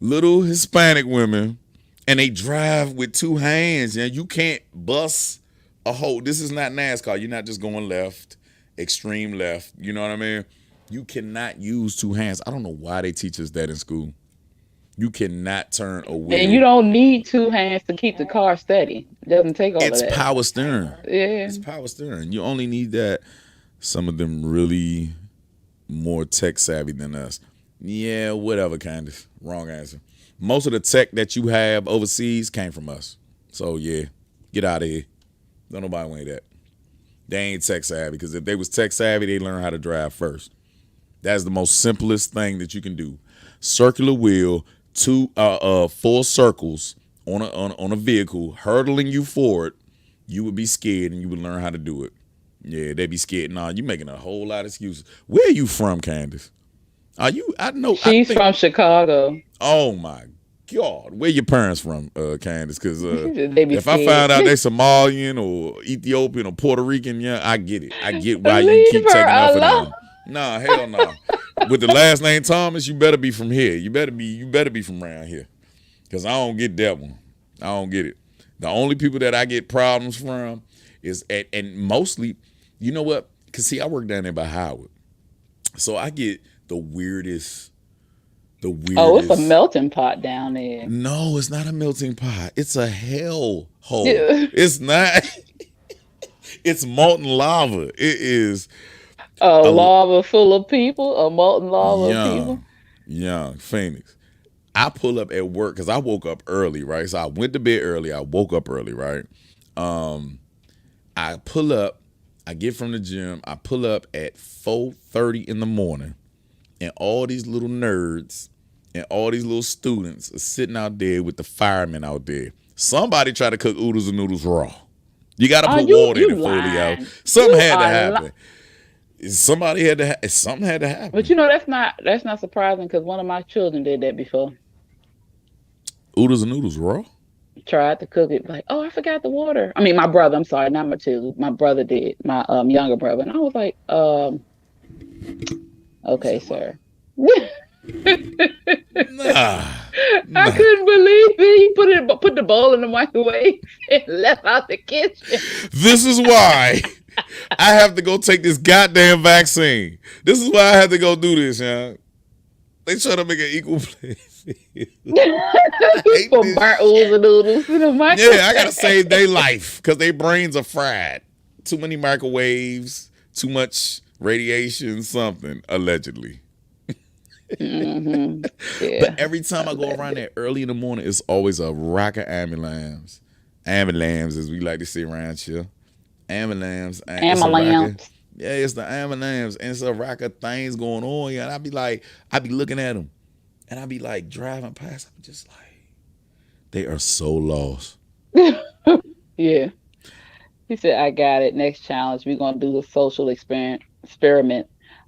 little Hispanic women, and they drive with two hands. And you can't bust a hole. This is not NASCAR. You're not just going left, extreme left. You know what I mean? You cannot use two hands. I don't know why they teach us that in school. You cannot turn a wheel. And you don't need two hands to keep the car steady. It doesn't take all It's of that. power steering. Yeah. It's power steering. You only need that. Some of them really more tech savvy than us. Yeah, whatever, Candace. Wrong answer. Most of the tech that you have overseas came from us. So yeah, get out of here. Don't nobody want that. They ain't tech savvy, because if they was tech savvy, they learn how to drive first. That's the most simplest thing that you can do. Circular wheel, four circles on a vehicle, hurtling you forward. You would be scared and you would learn how to do it. Yeah, they'd be scared. Nah, you making a whole lot of excuses. Where are you from, Candace? Are you? I know. She's from Chicago. Oh my God, where your parents from, Candace? Because They be if I scared. found out they Somalian or Ethiopian or Puerto Rican, yeah, I get it. I get why you Leave keep her taking off of alone. them. Nah, hell no. With the last name Thomas, you better be from here. You better be from around here. Because I don't get that one. I don't get it. The only people that I get problems from is and mostly, you know what? Because see, I work down there by Howard. So I get the weirdest. Oh, it's a melting pot down there. No, it's not a melting pot. It's a hell hole. Yeah. It's not. It's molten lava. It is A lava full of people, a molten lava of people. young Phoenix. I pull up at work because I woke up early, right? So I went to bed early. I woke up early, right? I pull up. I get from the gym. I pull up at 4:30 in the morning, and all these little nerds and all these little students are sitting out there with the firemen out there. Somebody tried to cook oodles and noodles raw. You got to put water in it fully out. Something had to happen. Something had to happen. But you know, that's not surprising, because one of my children did that before. Oodles and noodles raw? Tried to cook it, like, oh, I forgot the water. I mean, my brother. I'm sorry, not my children. My brother did. My younger brother, and I was like, okay, sir. Nah. I couldn't believe it. He put the bowl in the microwave and left out the kitchen. This is why I have to go take this goddamn vaccine. This is why I have to go do this, y'all. They try to make an equal play field. For burnt oodles and noodles in the microwave. Yeah, I gotta save their life because their brains are fried. Too many microwaves, too much radiation, something, allegedly. Mm-hmm. Yeah. But every time I go around there early in the morning, it's always a rack of ambulance. Ambulance, as we like to say around here. Ambulance. Ambulance. Yeah, it's the ambulance. And it's a rack of things going on. Yeah, and I be looking at them. And I be like driving past. I'm just like, they are so lost. Yeah. He said, I got it. Next challenge, we're going to do the social experiment.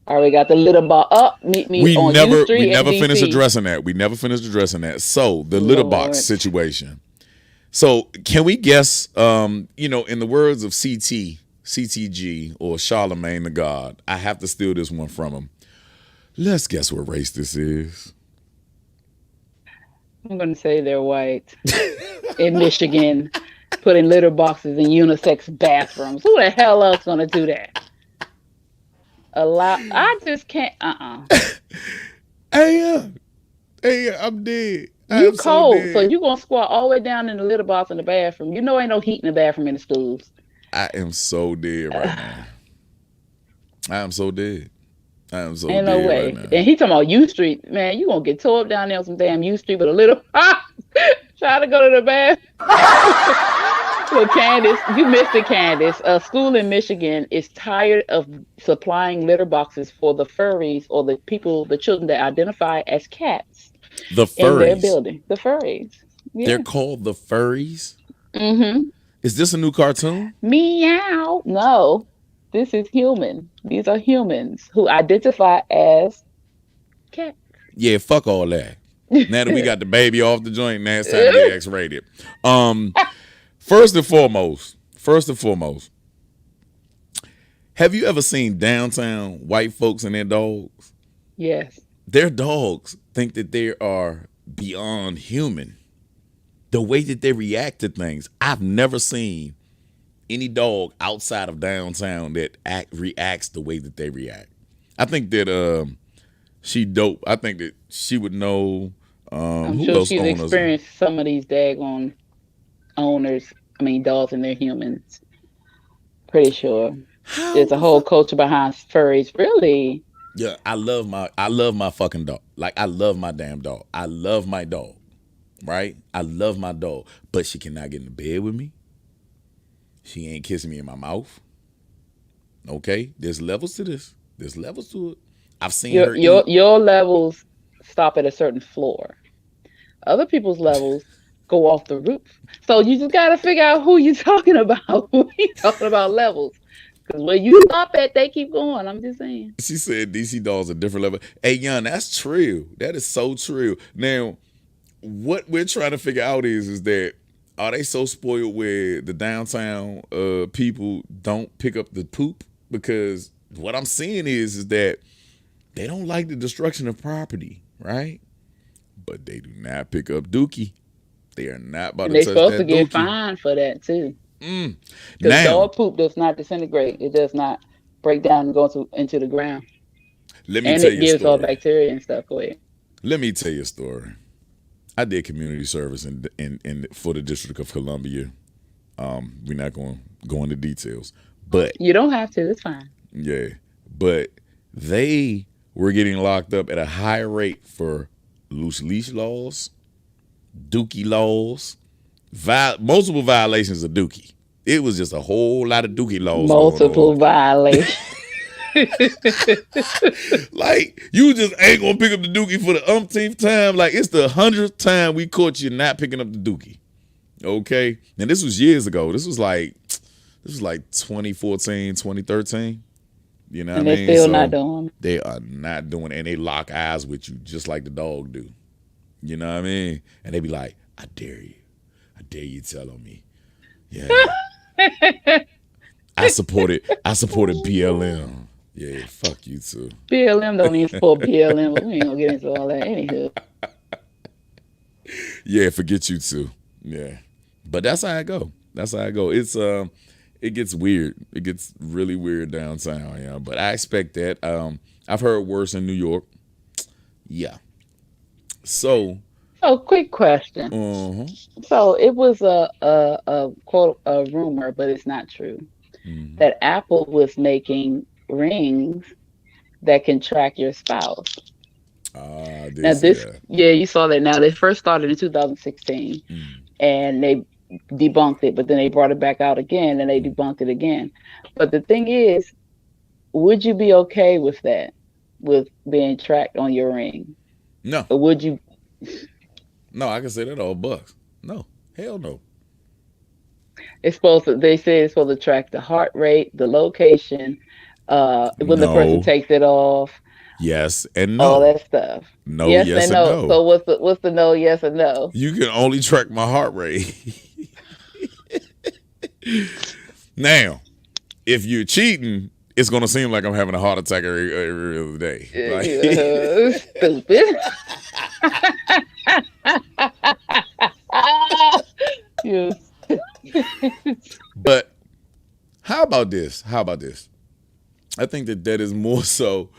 I already got the litter box up. Meet me on U Street. We never NBC. finished addressing that. So the litter box situation. So can we guess, in the words of CTG or Charlemagne the God, I have to steal this one from him. Let's guess what race this is. I'm going to say they're white. In Michigan, putting litter boxes in unisex bathrooms. Who the hell else going to do that? I just can't. Hey, I'm dead. I You am so cold, so dead. you gonna squat all the way down in the litter box in the bathroom. You know ain't no heat in the bathroom in the schools. I am so dead right now. I am so dead. I am so Ain't no dead right way. now. And he talking about U Street. Man, you gonna get tore up down there on some damn U Street with a little trying to go to the bath. Well, Candace, you missed it, Candace. A school in Michigan is tired of supplying litter boxes for the furries or the people, the children that identify as cats The in their furries. building. The furries. They're Yeah. called the furries. Mm-hmm. Is this a new cartoon? Meow. No, this is human. These are humans who identify as cats. Yeah, fuck all that. Now that we got the baby off the joint, now it's time to get X-rated. First and foremost, have you ever seen downtown white folks and their dogs? Yes. Their dogs think that they are beyond human. The way that they react to things, I've never seen any dog outside of downtown that reacts the way that they react. I think that she dope. I think that she would know I'm who sure else she's owners. experienced some of these daggone dogs and their humans. Pretty sure. How There's a the whole fuck- culture behind furries. Really? Yeah, I love my fucking dog. Like I love my damn dog. I love my dog. Right? I love my dog. But she cannot get in the bed with me. She ain't kissing me in my mouth. Okay? There's levels to this. There's levels to it. I've seen her eat. Your levels stop at a certain floor. Other people's levels go off the roof. So you just gotta figure out who you're talking about. Who you talking about levels? Because where you stop at, they keep going. I'm just saying. She said DC dolls are different level. Hey, young, that's true. That is so true. Now, what we're trying to figure out is that are they so spoiled where the downtown people don't pick up the poop? Because what I'm seeing is that they don't like the destruction of property, right? But they do not pick up dookie. They are not about And to they're touch supposed to that get dookie. fined for that too. Because Now, dog poop does not disintegrate. It does not break down and go into the ground. let me And tell it you a gives all story. bacteria and stuff away. Let me tell you a story. I did community service in for the District of Columbia. We're not going to go into details, but You don't have to. It's fine. yeah, but they were getting locked up at a high rate for loose leash laws, dookie laws, multiple violations of dookie. It was just a whole lot of dookie laws Multiple going violations. on. Like, you just ain't going to pick up the dookie for the umpteenth time. Like, it's the 100th time we caught you not picking up the dookie. Okay? And this was years ago. This was like 2014, 2013. You know what And I they're mean? still not doing it. They are not doing it, and they lock eyes with you just like the dog do. You know what I mean? And they be like, I dare you. I dare you tell on me. Yeah. I supported BLM. Yeah, fuck you too. BLM don't even support BLM, but we ain't gonna get into all that. Anywho. Yeah, forget you too. Yeah. But that's how I go. That's how I go. It's it gets weird. It gets really weird downtown, yeah. But I expect that. I've heard worse in New York. Yeah. So So, quick question. uh-huh. So it was a quote a rumor, but it's not true. Mhm. That Apple was making rings that can track your spouse. I did Now see this, that. yeah, you saw that. Now they first started in 2016, and they debunked it, but then they brought it back out again, and they debunked it again. But the thing is, would you be okay with that, with being tracked on your ring, No. or would you? No, I can say that all bucks. No. Hell no. It's supposed to. They say it's supposed to track the heart rate, the location, when the person No. takes it off, Yes and all no. that stuff. No, Yes, yes and and no. no. So what's the no, yes, and no? You can only track my heart rate. Now, if you're cheating, it's gonna seem like I'm having a heart attack every other day. Like, Stupid. You but how about this? I think that is more so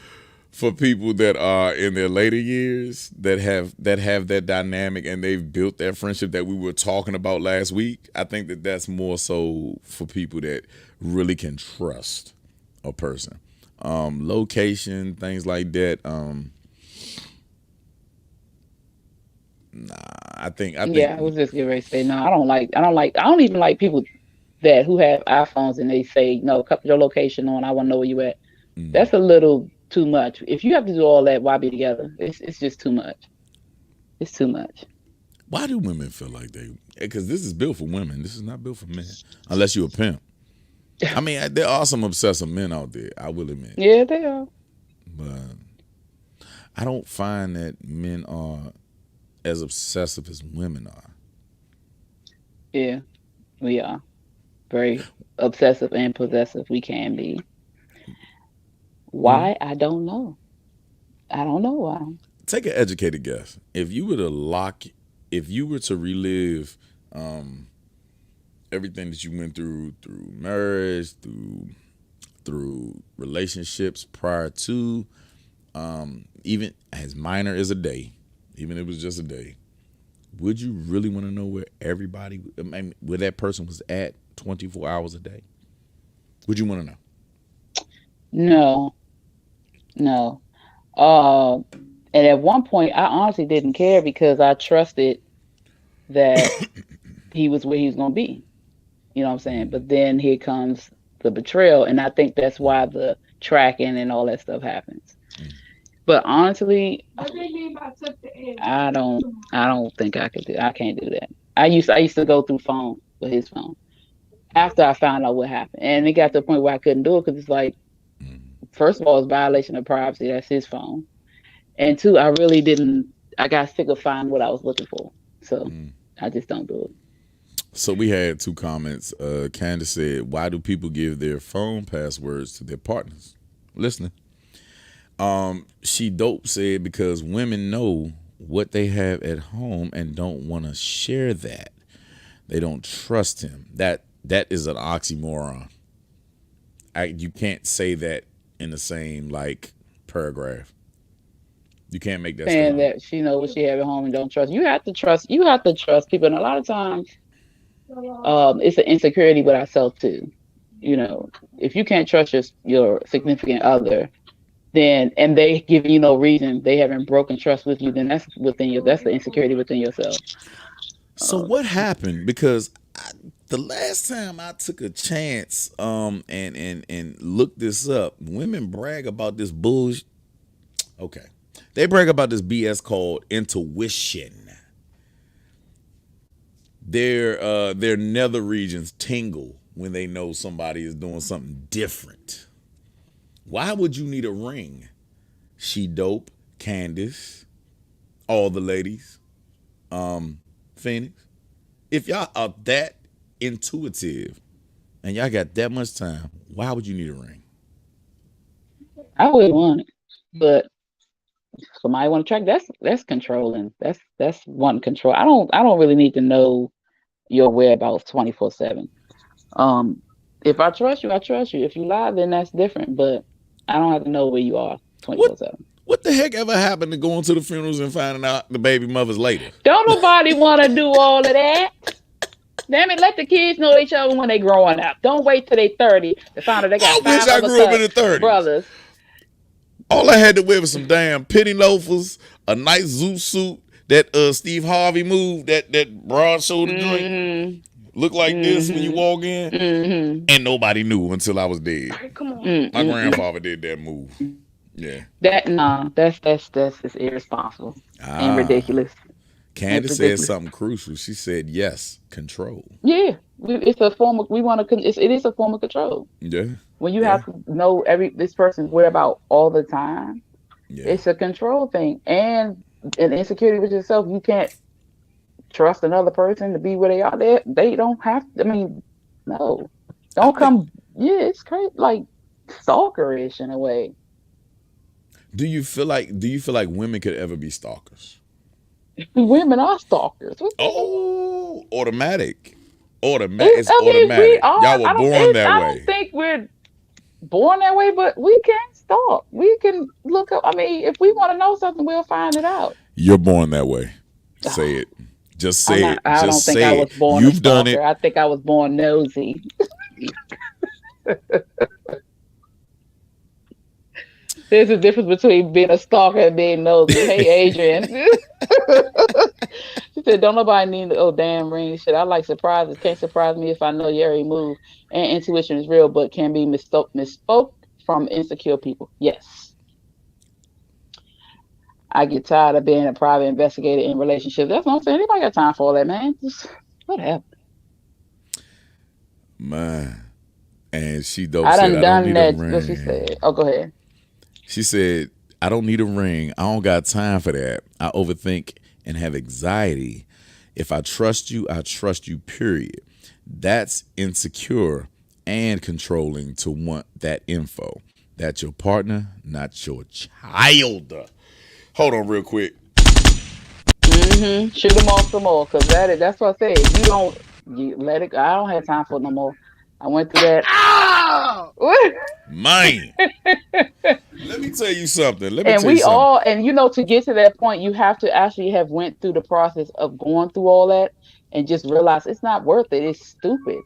for people that are in their later years that have that dynamic and they've built that friendship that we were talking about last week. I think that that's more so for people that really can trust a person. Location, things like that. Nah, I think Yeah, I was just getting ready to say no. I don't even like people that who have iPhones and they say no, cut your location on. I want to know where you at. That's a little too much. If you have to do all that, why be together? It's just too much. It's too much. Why do women feel like they? Because this is built for women. This is not built for men, unless you're a pimp. I mean, there are some obsessive men out there. I will admit. Yeah, they are. But I don't find that men are as obsessive as women are. Yeah, we are very obsessive and possessive. We can be. Why? I don't know. I don't know why. Take an educated guess. If you were to relive everything that you went through marriage, through relationships prior to, even as minor as a day, even if it was just a day, would you really want to know where where that person was at 24 hours a day? Would you want to know? No. And at one point, I honestly didn't care because I trusted that he was where he was going to be. You know what I'm saying? But then here comes the betrayal, and I think that's why the tracking and all that stuff happens. But honestly, I don't think I could do. I can't do that. I used to go through phone with his phone after I found out what happened, and it got to the point where I couldn't do it because it's like, first of all, it's violation of privacy. That's his phone, and two, I got sick of finding what I was looking for, so I just don't do it. So we had two comments. Candace said, "Why do people give their phone passwords to their partners?" Listening. She Dope said because women know what they have at home and don't want to share that. They don't trust him. That is an oxymoron. You can't say that in the same paragraph. You can't make that saying statement. that she knows what she have at home and don't trust. You have to trust people, and a lot of times it's an insecurity with ourselves too. You know, if you can't trust your significant other, then and they give you no reason, they haven't broken trust with you, then that's the insecurity within yourself. So what happened? Because the last time I took a chance and looked this up, women brag about this bullshit. Okay. They brag about this BS called intuition. Their nether regions tingle when they know somebody is doing something different. Why would you need a ring? She Dope, Candace, all the ladies, Phoenix. If y'all are that intuitive and y'all got that much time, why would you need a ring? I wouldn't want it, but somebody want to track. That's controlling. That's wanting control. I don't really need to know your whereabouts 24/7. If I trust you, I trust you. If you lie, then that's different. But I don't have to know where you are 24/7. What the heck ever happened to going to the funerals and finding out the baby mothers later? Don't nobody want to do all of that. Damn it, let the kids know each other when they growing up. Don't wait till they 30 to find out they got I wish I grew up in the 30s. Brothers. All I had to wear was some damn penny loafers, a nice Zoo suit, that Steve Harvey move, that broad shoulder joint. Look like this when you walk in. And nobody knew until I was dead. Come on. My grandfather did that move. Yeah. That's irresponsible and ridiculous. Candace said something crucial. She said, yes, control. Yeah. It's a form of, it is a form of control. Yeah. When you have to know this person's whereabouts all the time, it's a control thing. And an insecurity with yourself, you can't trust another person to be where they are. They don't have to, no. Don't come, it's crazy, like stalkerish in a way. Do you feel like women could ever be stalkers? Women are stalkers. Oh, automatic. It's automatic. Y'all were born that way. I don't think we're born that way, but we can stalk. talk. We can look up. I mean, if we want to know something, we'll find it out. You're born that way. Say it. Just I'm say not. it. I don't Just think I say was it. born a You've done stalker. it. I think I was born nosy. There's a difference between being a stalker and being nosy. Hey, Adrian. She said, "Don't nobody need the damn ring shit. I like surprises. Can't surprise me if I know you already moved. And intuition is real, but can be misspoke from insecure people. Yes, I get tired of being a private investigator in relationships. That's what I'm saying. Anybody got time for all that, man? Just whatever. Man. And she dope I said, done I don't done need a that. What she ring. said? Oh, go ahead. She said, I don't need a ring. I don't got time for that. I overthink and have anxiety. If I trust you, period. That's insecure and controlling to want that info. That's your partner, not your child. Hold on real quick. Shoot them off some more, cause that's what I say. If you let it go. I don't have time for it no more. I went through that. Man. Let me tell you something. To get to that point, you have to actually have went through the process of going through all that and just realize it's not worth it. It's stupid.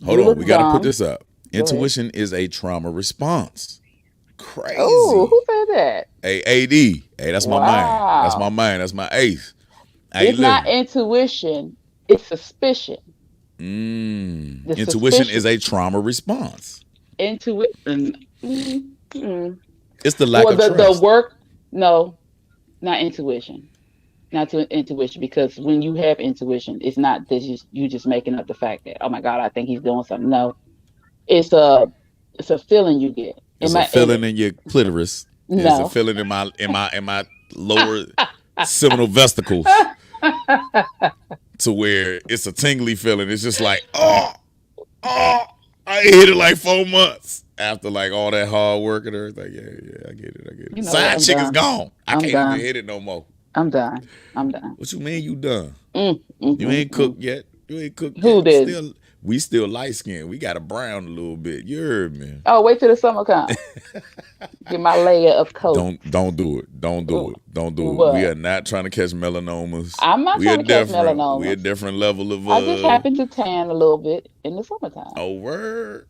Hold You on. look We got to put dumb. this up. Go ahead. Intuition is a trauma response. Crazy. Oh, who said that? Hey, AD. Hey, that's my man. That's Wow. my man. That's my ace. Hey, It's not intuition. It's suspicion. The Intuition suspicion. is a trauma response. Intuition. It's the lack of the trust. work. No, not intuition. Not to intuition, because when you have intuition, it's not that you just making up the fact that, oh my God, I think he's doing something. No, it's a feeling you get. It's a feeling in your clitoris. It's a No. feeling in my lower seminal vesicles, to where it's a tingly feeling. It's just like, oh, I hit it like 4 months after like all that hard work and everything. Yeah, I get it. You know Side what? chick is gone. I I'm can't done. even hit it no more. I'm done. What you mean you done? You You ain't cooked yet. Who did? We still light skinned. We got a brown a little bit. You heard me. Oh, wait till the summer comes. Get my layer of coat. Don't do it. Don't do it. What? We are not trying to catch melanomas. I'm not trying to catch melanomas. We're a different level of. I just happen to tan a little bit in the summertime. Oh word.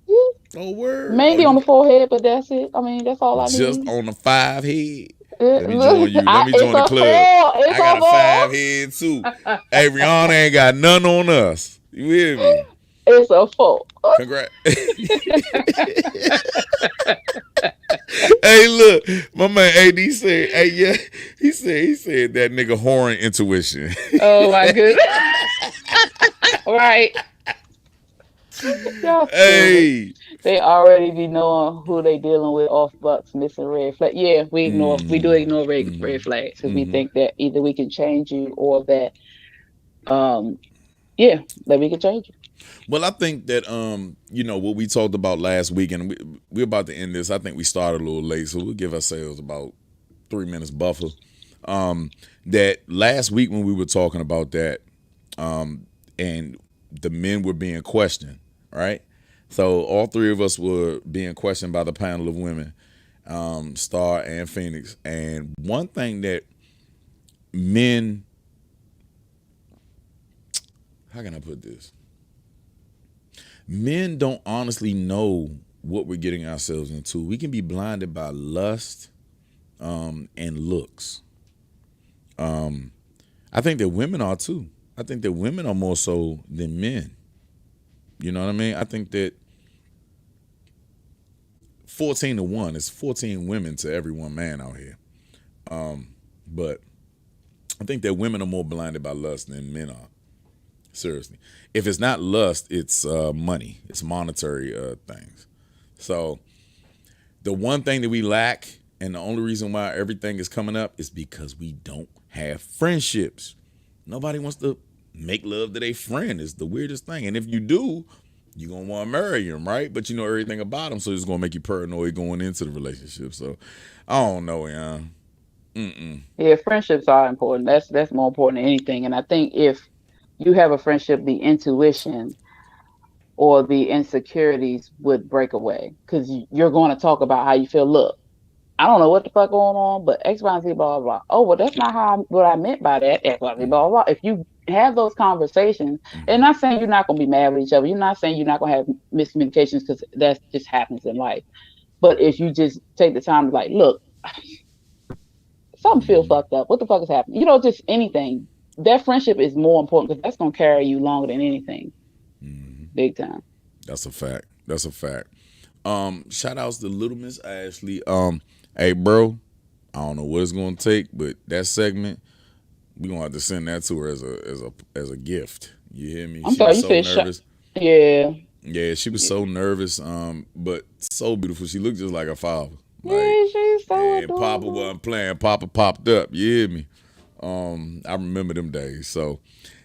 Yeah. Oh word. Maybe on the forehead, but that's it. I mean, that's all I need. Just on the 5 head. Let me join you. Let me join the club. I got a 5 head too. Hey, Rihanna ain't got none on us. You hear me? It's a 4. Congrats. Hey, look, my man AD said, hey, yeah, he said that nigga whoring intuition. Oh my goodness. Right. Hey. They already be knowing who they dealing with off bucks, missing red flag. Yeah, we do ignore red flags because we think that either we can change you or that that we can change you. Well, I think that what we talked about last week, and we're about to end this. I think we started a little late, so we'll give ourselves about 3 minutes buffer. That last week when we were talking about that, and the men were being questioned, right? So all 3 of us were being questioned by the panel of women, Star and Phoenix. And one thing that men, how can I put this? Men don't honestly know what we're getting ourselves into. We can be blinded by lust and looks. I think that women are too. I think that women are more so than men. You know what I mean? I think that 14 to 1 is 14 women to every one man out here. But I think that women are more blinded by lust than men are. Seriously. If it's not lust, it's money. It's monetary things. So the one thing that we lack, and the only reason why everything is coming up, is because we don't have friendships. Nobody wants to make love to their friend. It's the weirdest thing. And if you do, you're going to want to marry him, right? But you know everything about him, so it's going to make you paranoid going into the relationship. So I don't know, Yeah, friendships are important. That's more important than anything. And I think if you have a friendship, the intuition or the insecurities would break away, because you're going to talk about how you feel. Look, I don't know what the fuck going on, but X, Y, and Z, blah, blah, blah. Oh, well, that's not what I meant by that. X, Y, Z, blah, blah, blah. If you have those conversations, and not saying you're not going to be mad with each other, you're not saying you're not going to have miscommunications because that just happens in life. But if you just take the time to like, look, something feels fucked up. What the fuck is happening? You know, just anything. That friendship is more important because that's going to carry you longer than anything. Big time. That's a fact. That's a fact. Shout outs to Little Miss Ashley. Hey, bro, I don't know what it's gonna take, but that segment, we gonna have to send that to her as a gift. You hear me? I'm She sorry, was you so said nervous. Yeah. Yeah, she was so nervous. But so beautiful. She looked just like her father. Like, Yeah, she's so and Papa adorable. wasn't playing. Papa popped up. You hear me? I remember them days. So,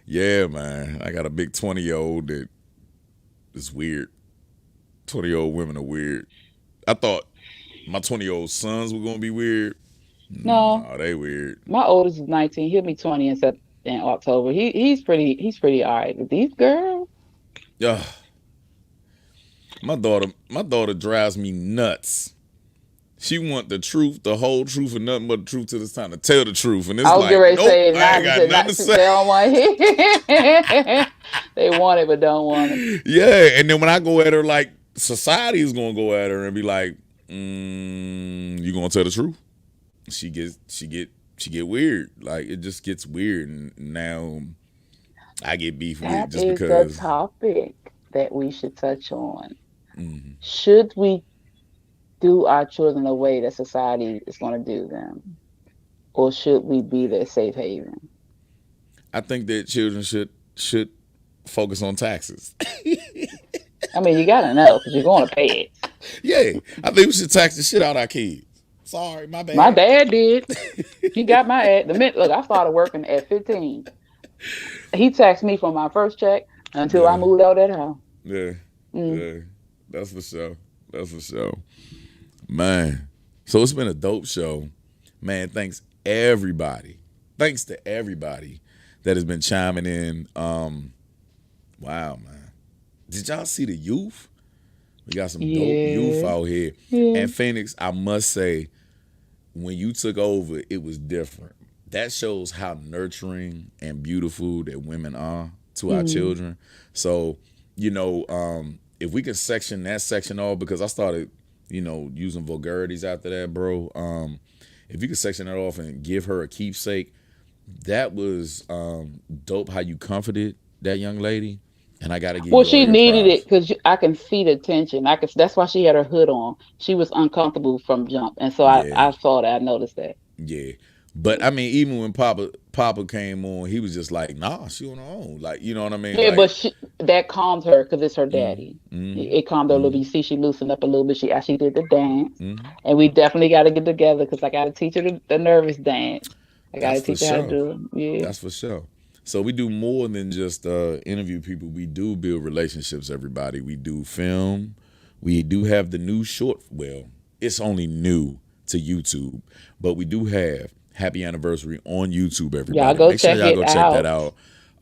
yeah, man. I got a big 20-year-old that is weird. 20-year-old women are weird. I thought my 20-year-old sons were gonna be weird. No, Nah, they weird. my oldest is 19. He'll be 20 in October. He's pretty all right. But these girls, Yeah. My daughter drives me nuts. She want the truth, the whole truth, and nothing but the truth till it's time to tell the truth. And it's I was like, getting ready to nope, say I ain't got nothing to they say. don't want it. They want it but don't want it. Yeah, and then when I go at her, like society is gonna go at her and be like, "You gonna tell the truth?" She get weird. Like it just gets weird, and now I get beef with it That just is the because. topic that we should touch on. Mhm. Should we do our children the way that society is going to do them, or should we be their safe haven? I think that children should focus on taxes. I mean, you got to know because you're going to pay it. Yeah, I think we should tax the shit out of our kids. Sorry, my bad. My dad did. He got my ad. Look, I started working at 15. He taxed me from my first check until I Yeah. moved out of that house. Yeah, Mm. yeah, that's for sure. That's for sure, man. So it's been a dope show, man. Thanks everybody. Thanks to everybody that has been chiming in. Wow, man. Did y'all see the youth? We got some dope youth Yeah. out here. Yeah. And Phoenix, I must say, when you took over, it was different. That shows how nurturing and beautiful that women are to our children. So, if we can section that section off, because I started, using vulgarities after that, bro. If you could section that off and give her a keepsake, that was dope how you comforted that young lady. And I got to give Well, you all she your needed props. it because I can see the tension. That's why she had her hood on. She was uncomfortable from jump, and so Yeah. I saw that. I noticed that. Yeah. But I mean, even when Papa came on, he was just like, nah, she on her own. Like, you know what I mean? Yeah, Like, but that calmed her because it's her daddy. mhm, It calmed her a little bit. You see, she loosened up a little bit. She actually did the dance, mhm. and we definitely got to get together because I got to teach her the nervous dance. I got to That's for teach her how to sure. do it. Yeah. That's for sure. So we do more than just interview people. We do build relationships, everybody. We do film. We do have the new short. Well, it's only new to YouTube, but we do have Happy Anniversary on YouTube, everybody. Y'all go Make sure check y'all it go check that out.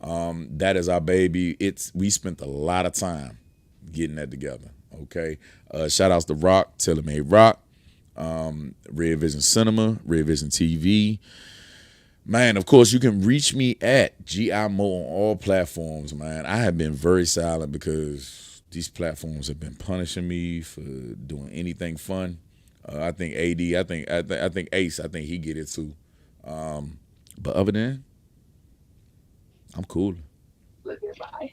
out. That is our baby. We spent a lot of time getting that together. Okay. Shout outs to Rock, Taylor Made Rock, Red Vision Cinema, Red Vision TV. Man, of course, you can reach me at GI Mo on all platforms, man. I have been very silent because these platforms have been punishing me for doing anything fun. I think AD, I think Ace, I think he get it too. But other than, I'm cool.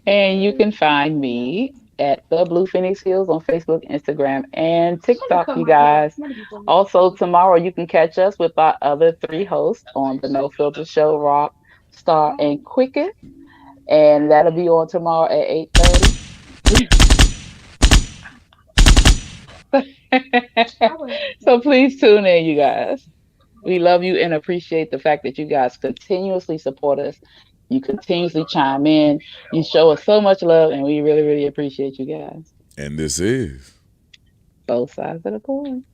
And you can find me at the Blue Phoenix Hills on Facebook, Instagram, and TikTok, you guys. Also, tomorrow you can catch us with our other 3 hosts on the No Filter Show, Rock, Star, and Quicket. And that'll be on tomorrow at 8:30. So please tune in, you guys. We love you and appreciate the fact that you guys continuously support us. You continuously chime in. You show us so much love, and we really, really appreciate you guys. And this is Both sides of the coin.